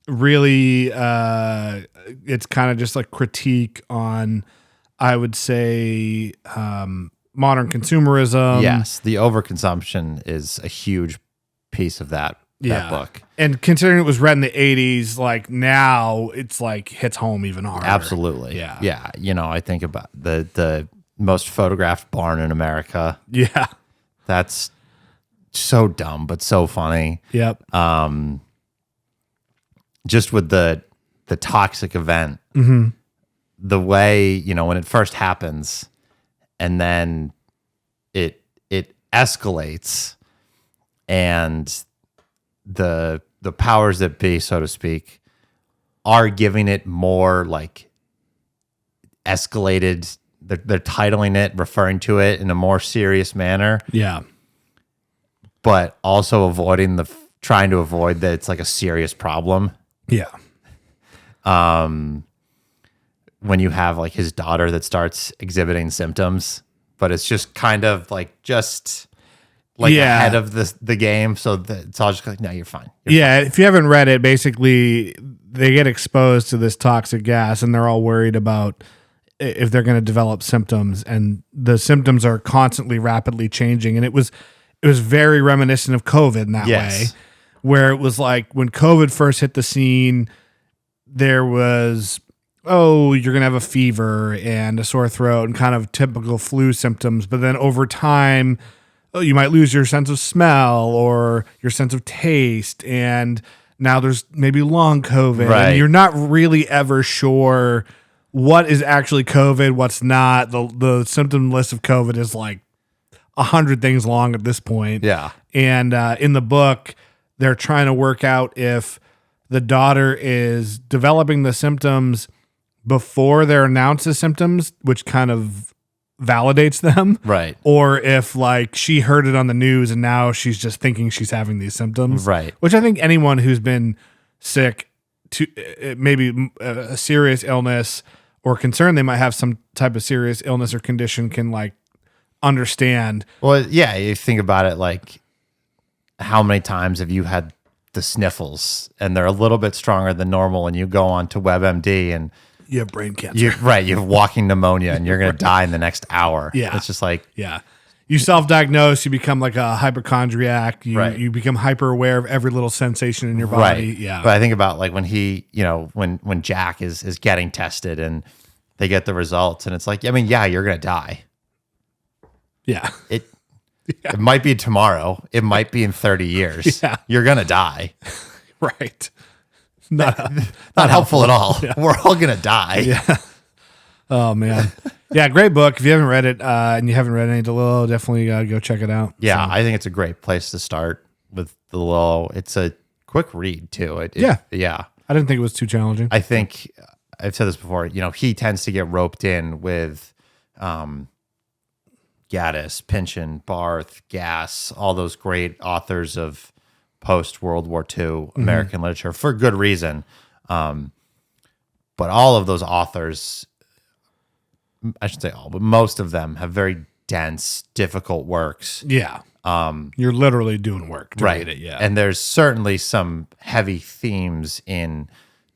Really, it's kind of just like critique on, I would say, modern consumerism. Yes, the overconsumption is a huge piece of that that book. And considering it was read in the 80s, like now it's like hits home even harder. Absolutely. Yeah. Yeah. You know, I think about the most photographed barn in America. Yeah. That's so dumb, but so funny. Yep. Just with the toxic event, the way, you know, when it first happens and then it escalates and the powers that be, so to speak, are giving it more like escalated. They're titling it, referring to it in a more serious manner. Yeah. But also trying to avoid that it's like a serious problem. Yeah. When you have like his daughter that starts exhibiting symptoms, but it's just kind of like ahead of the game. So that it's all just like, no, you're fine. Fine. If you haven't read it, basically they get exposed to this toxic gas and they're all worried about if they're going to develop symptoms, and the symptoms are constantly rapidly changing. And it was very reminiscent of COVID in that way, where it was like when COVID first hit the scene, there was, you're going to have a fever and a sore throat and kind of typical flu symptoms. But then over time, you might lose your sense of smell or your sense of taste. And now there's maybe long COVID. Right. And you're not really ever sure what is actually COVID, what's not. The symptom list of COVID is like 100 things long at this point. Yeah. And in the book, they're trying to work out if the daughter is developing the symptoms before they're announced as symptoms, which kind of validates them. Right. Or if like she heard it on the news and now she's just thinking she's having these symptoms. Right. Which I think anyone who's been sick to maybe a serious illness or concern they might have some type of serious illness or condition can like understand. Well, yeah, you think about it, like how many times have you had the sniffles and they're a little bit stronger than normal, and you go on to WebMD and you have brain cancer. you have walking pneumonia and you're going to die in the next hour. Yeah. It's just like, you self-diagnose, you become like a hypochondriac, you become hyper aware of every little sensation in your body. right. Yeah. But I think about like when he, you know, when Jack is getting tested and they get the results and it's like, I mean, you're going to die. Yeah. It might be tomorrow. It might be in 30 years. Yeah. You're going to die. Right. Not helpful at all. Yeah. We're all going to die. Yeah. Oh, man. Yeah, great book. If you haven't read it and you haven't read any DeLillo, definitely go check it out. Yeah, So, I think it's a great place to start with DeLillo. It's a quick read, too. Yeah. I didn't think it was too challenging. I think I've said this before. You know, he tends to get roped in with Gaddis, Pynchon, Barth, Gass, all those great authors of post-World War II American literature for good reason. But all of those authors, I should say all, but most of them have very dense, difficult works. Yeah. You're literally doing work to read it. Yeah. And there's certainly some heavy themes in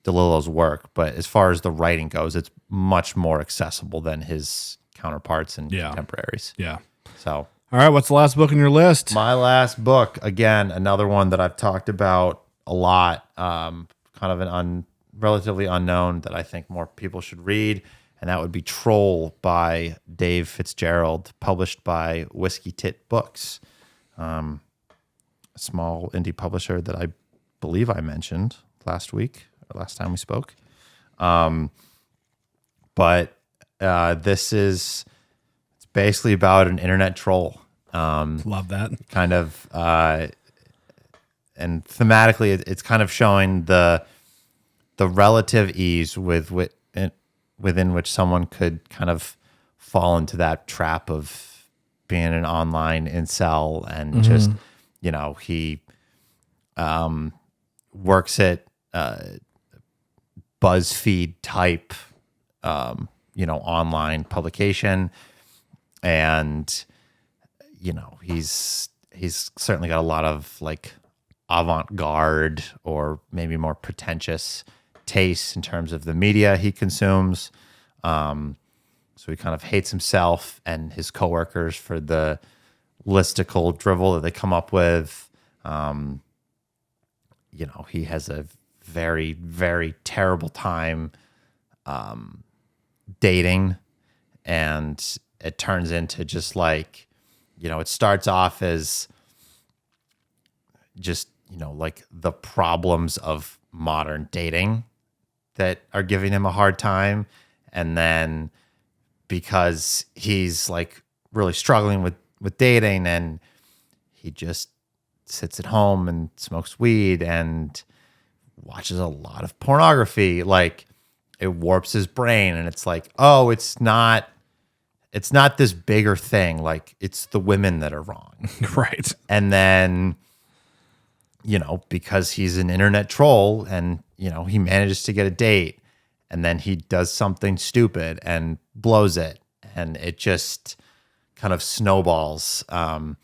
DeLillo's work, but as far as the writing goes, it's much more accessible than his counterparts and contemporaries. Yeah. So, all right, what's the last book on your list? my last book, again, another one that I've talked about a lot, kind of an relatively unknown that I think more people should read, and that would be Troll by Dave Fitzgerald, published by Whiskey Tit Books, a small indie publisher that I believe I mentioned last week or last time we spoke. But this is it's basically about an internet troll. Love that. Kind of, and thematically, it's kind of showing the relative ease within which someone could kind of fall into that trap of being an online incel and just, you know, he works at BuzzFeed type, you know, online publication, and you know, he's certainly got a lot of like avant-garde or maybe more pretentious tastes in terms of the media he consumes. So he kind of hates himself and his coworkers for the listicle drivel that they come up with. he has a very, very terrible time dating, and it turns into just like, it starts off as just, like the problems of modern dating that are giving him a hard time. And then because he's like really struggling with dating, and he just sits at home and smokes weed and watches a lot of pornography, like it warps his brain, and it's like, oh, it's not this bigger thing. Like, it's the women that are wrong. Right. And then, because he's an internet troll, and, he manages to get a date, and then he does something stupid and blows it, and it just kind of snowballs. And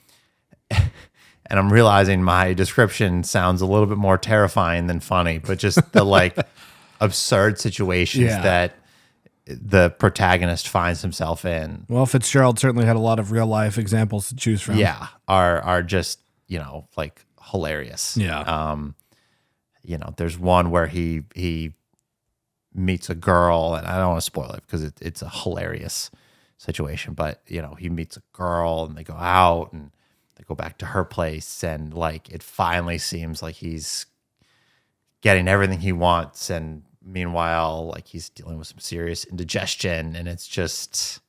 I'm realizing my description sounds a little bit more terrifying than funny, but just the like absurd situations that the protagonist finds himself in. Well, Fitzgerald certainly had a lot of real life examples to choose from. Yeah, are just, like hilarious. Yeah. There's one where he meets a girl, and I don't want to spoil it because it's a hilarious situation, but he meets a girl, and they go out, and they go back to her place, and like it finally seems like he's getting everything he wants, and meanwhile, like he's dealing with some serious indigestion, and it's just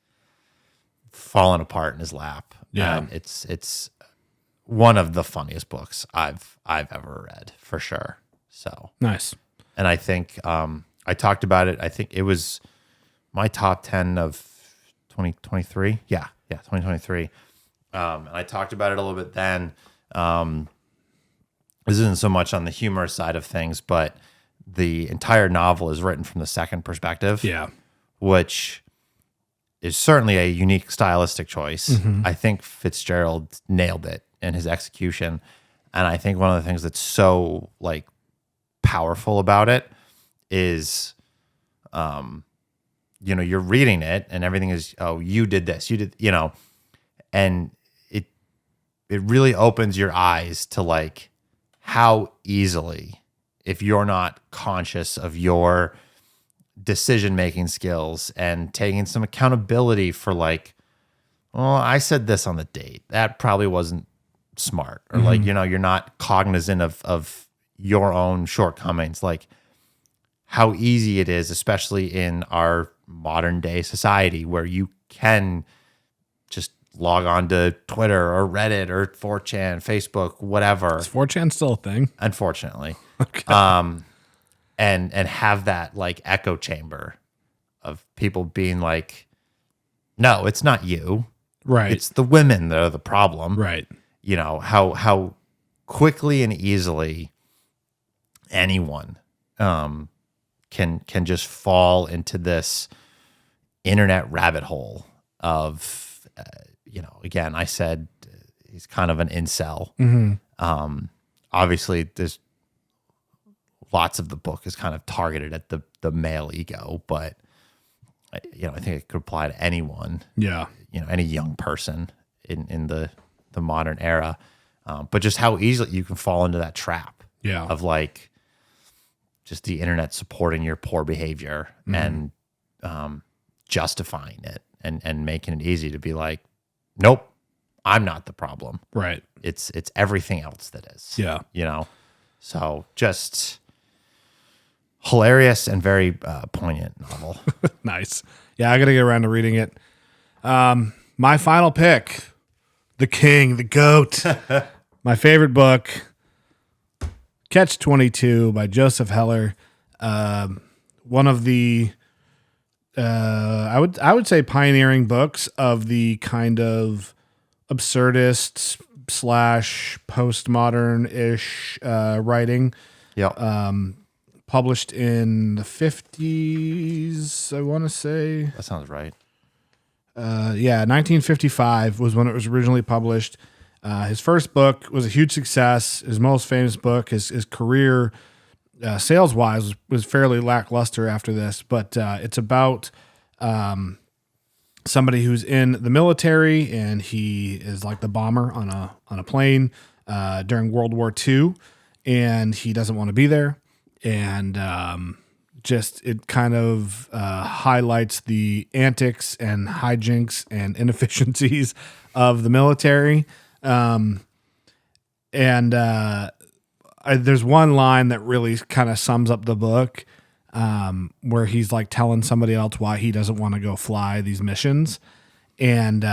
falling apart in his lap. Yeah. And it's one of the funniest books I've ever read, for sure. So Nice. and I think I talked about it. I think it was my top 10 of 2023. Yeah, 2023. And I talked about it a little bit then. This isn't so much on the humor side of things, but the entire novel is written from the second perspective. Yeah. Which is certainly a unique stylistic choice. Mm-hmm. I think Fitzgerald nailed it in his execution. And I think one of the things that's so like powerful about it is, you're reading it and everything is, oh, you did this, you did, and it really opens your eyes to like how easily, if you're not conscious of your decision-making skills and taking some accountability for like, well, I said this on the date, that probably wasn't smart, or like, you're not cognizant of your own shortcomings, like how easy it is, especially in our modern day society where you can just log on to Twitter or Reddit or 4chan, Facebook, whatever. Is 4chan still a thing? Unfortunately. Okay. And have that like echo chamber of people being like, no, it's not you. Right. It's the women that are the problem. Right. How quickly and easily anyone can just fall into this internet rabbit hole of, again, I said he's kind of an incel. Mm-hmm. Obviously, there's lots of the book is kind of targeted at the male ego, but I think it could apply to anyone. Yeah. Any young person in the modern era, but just how easily you can fall into that trap. Yeah. Of like just the internet supporting your poor behavior and justifying it and making it easy to be like, nope, I'm not the problem. Right. It's everything else that is. Yeah. So just hilarious and very poignant novel. Nice. Yeah, I got to get around to reading it. My final pick, The King, the GOAT. My favorite book, Catch-22 by Joseph Heller. One of the I would say pioneering books of the kind of absurdist / postmodern-ish writing. Yeah. Published in the 50s, I want to say. That sounds right. 1955 was when it was originally published. His first book was a huge success. His most famous book, his career sales-wise, was fairly lackluster after this. But it's about somebody who's in the military, and he is like the bomber on a plane during World War II. and he doesn't want to be there. And just it kind of highlights the antics and hijinks and inefficiencies of the military. There's one line that really kind of sums up the book, where he's like telling somebody else why he doesn't want to go fly these missions. And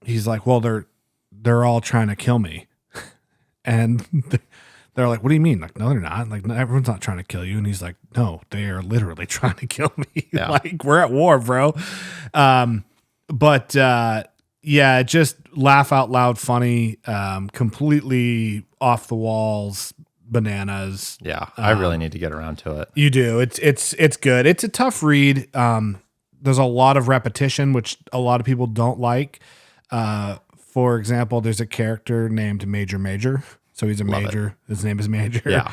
he's like, well, they're all trying to kill me. And they're like, what do you mean? Like, no, they're not. Like, everyone's not trying to kill you. And he's like, no, they are literally trying to kill me. Yeah. Like, we're at war, bro. Yeah, just laugh out loud funny, completely off the walls, bananas. Yeah, I really need to get around to it. You do. It's good. It's a tough read. There's a lot of repetition, which a lot of people don't like. For example, there's a character named Major. So he's a major. His name is Major. Yeah.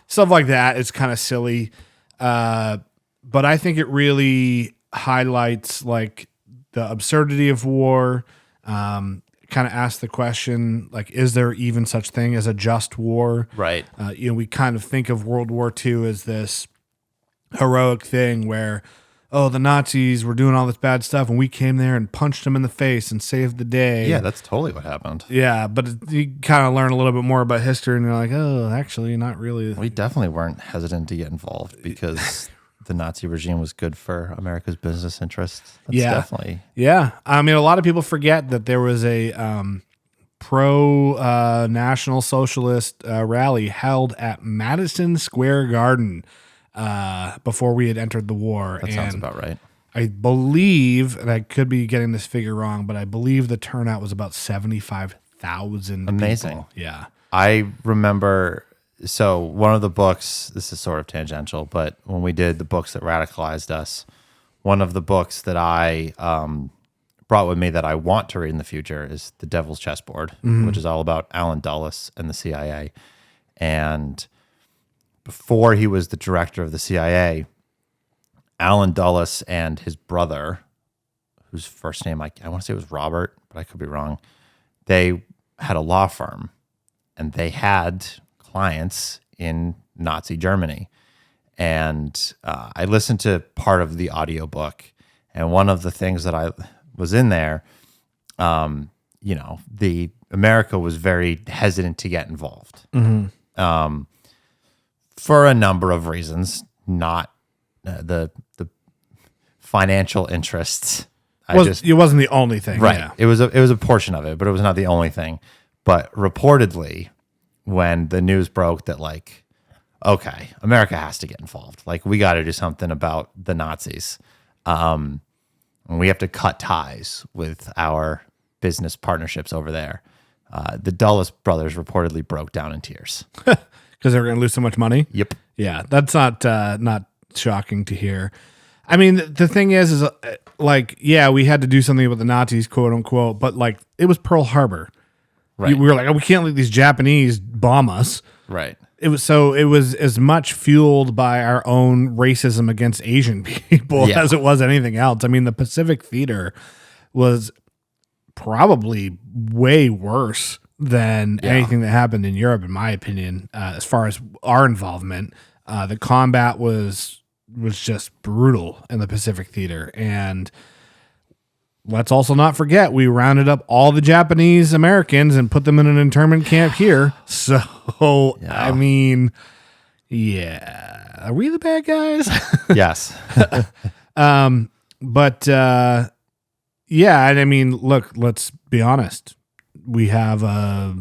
Stuff like that. It's kind of silly. But I think it really highlights like the absurdity of war. Kind of asks the question, like, is there even such thing as a just war? Right. We kind of think of World War II as this heroic thing where, oh, the Nazis were doing all this bad stuff and we came there and punched them in the face and saved the day. Yeah, that's totally what happened. Yeah, but you kind of learn a little bit more about history and you're like, oh, actually, not really. We definitely weren't hesitant to get involved because the Nazi regime was good for America's business interests. That's definitely. Yeah. I mean, a lot of people forget that there was a pro-National Socialist rally held at Madison Square Garden before we had entered the war. That sounds about right. I believe, and I could be getting this figure wrong, but I believe the turnout was about 75,000 Amazing. people. Yeah. I remember, so one of the books, this is sort of tangential, but when we did the books that radicalized us, one of the books that I brought with me that I want to read in the future is The Devil's Chessboard, which is all about Allen Dulles and the CIA. And before he was the director of the CIA, Allen Dulles and his brother, whose first name I want to say was Robert, but I could be wrong, they had a law firm, and they had clients in Nazi Germany. And I listened to part of the audiobook, and one of the things that I was in there, the America was very hesitant to get involved. For a number of reasons, not the financial interests. It wasn't the only thing, right? Yeah. It was a portion of it, but it was not the only thing. But reportedly, when the news broke that like, okay, America has to get involved, like we got to do something about the Nazis, and we have to cut ties with our business partnerships over there. The Dulles brothers reportedly broke down in tears. Because they were going to lose so much money? Yep. Yeah, that's not shocking to hear. I mean, the thing is like, yeah, we had to do something with the Nazis, quote unquote, but like, it was Pearl Harbor. Right. We were like, oh, we can't let these Japanese bomb us. Right. It was as much fueled by our own racism against Asian people as it was anything else. I mean, the Pacific Theater was probably way worse than anything that happened in Europe, in my opinion, as far as our involvement. The combat was just brutal in the Pacific Theater. And let's also not forget, we rounded up all the Japanese Americans and put them in an internment camp here. So, I mean, yeah. Are we the bad guys? Yes. Yeah, and I mean, look, let's be honest. We have a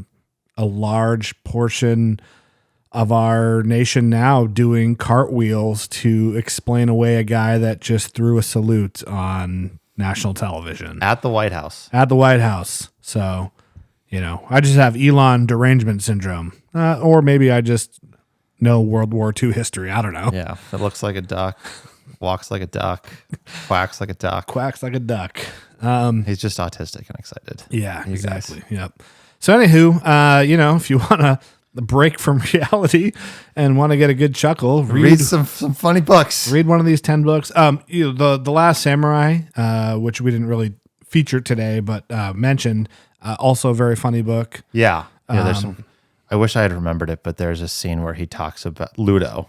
large portion of our nation now doing cartwheels to explain away a guy that just threw a salute on national television. At the White House. At the White House. So, I just have Elon derangement syndrome. Or maybe I just know World War II history. I don't know. Yeah. It looks like a duck, walks like a duck, quacks like a duck. Quacks like a duck. He's just autistic and excited. Yeah, exactly. Yep. So anywho, if you want to break from reality and want to get a good chuckle, read some funny books. Read one of these 10 books. The Last Samurai, which we didn't really feature today, but mentioned, also a very funny book. Yeah. There's some. I wish I had remembered it, but there's a scene where he talks about Ludo,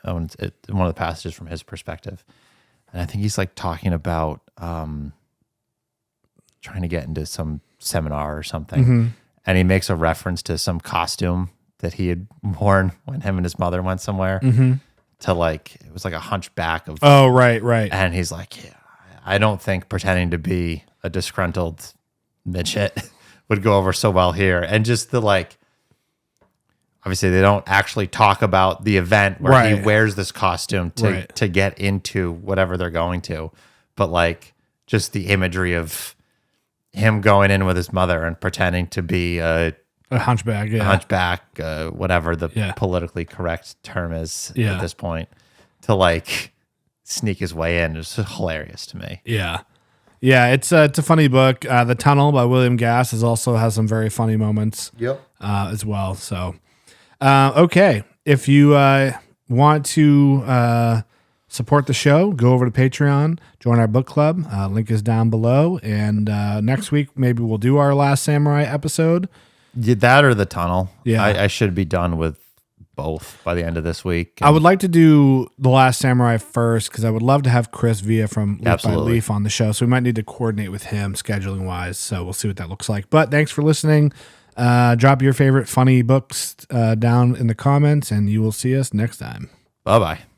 one of the passages from his perspective. And I think he's like talking about trying to get into some seminar or something. Mm-hmm. And he makes a reference to some costume that he had worn when him and his mother went somewhere to like, it was like a hunchback of. Oh, right. And he's like, yeah, I don't think pretending to be a disgruntled midget would go over so well here. And just the like, obviously they don't actually talk about the event where he wears this costume to get into whatever they're going to. But like just the imagery of him going in with his mother and pretending to be a hunchback, whatever the politically correct term is at this point, to like sneak his way in is hilarious to me. Yeah. It's a funny book. The Tunnel by William Gass also has some very funny moments. As well. So, okay, if you want to support the show, go over to Patreon, join our book club. Link is down below. And next week, maybe we'll do our Last Samurai episode. That or The Tunnel. Yeah. I should be done with both by the end of this week. I would like to do The Last Samurai first because I would love to have Chris Villa from Leaf by Leaf on the show. So we might need to coordinate with him scheduling wise. So we'll see what that looks like. But thanks for listening. Drop your favorite funny books down in the comments, and you will see us next time. Bye-bye.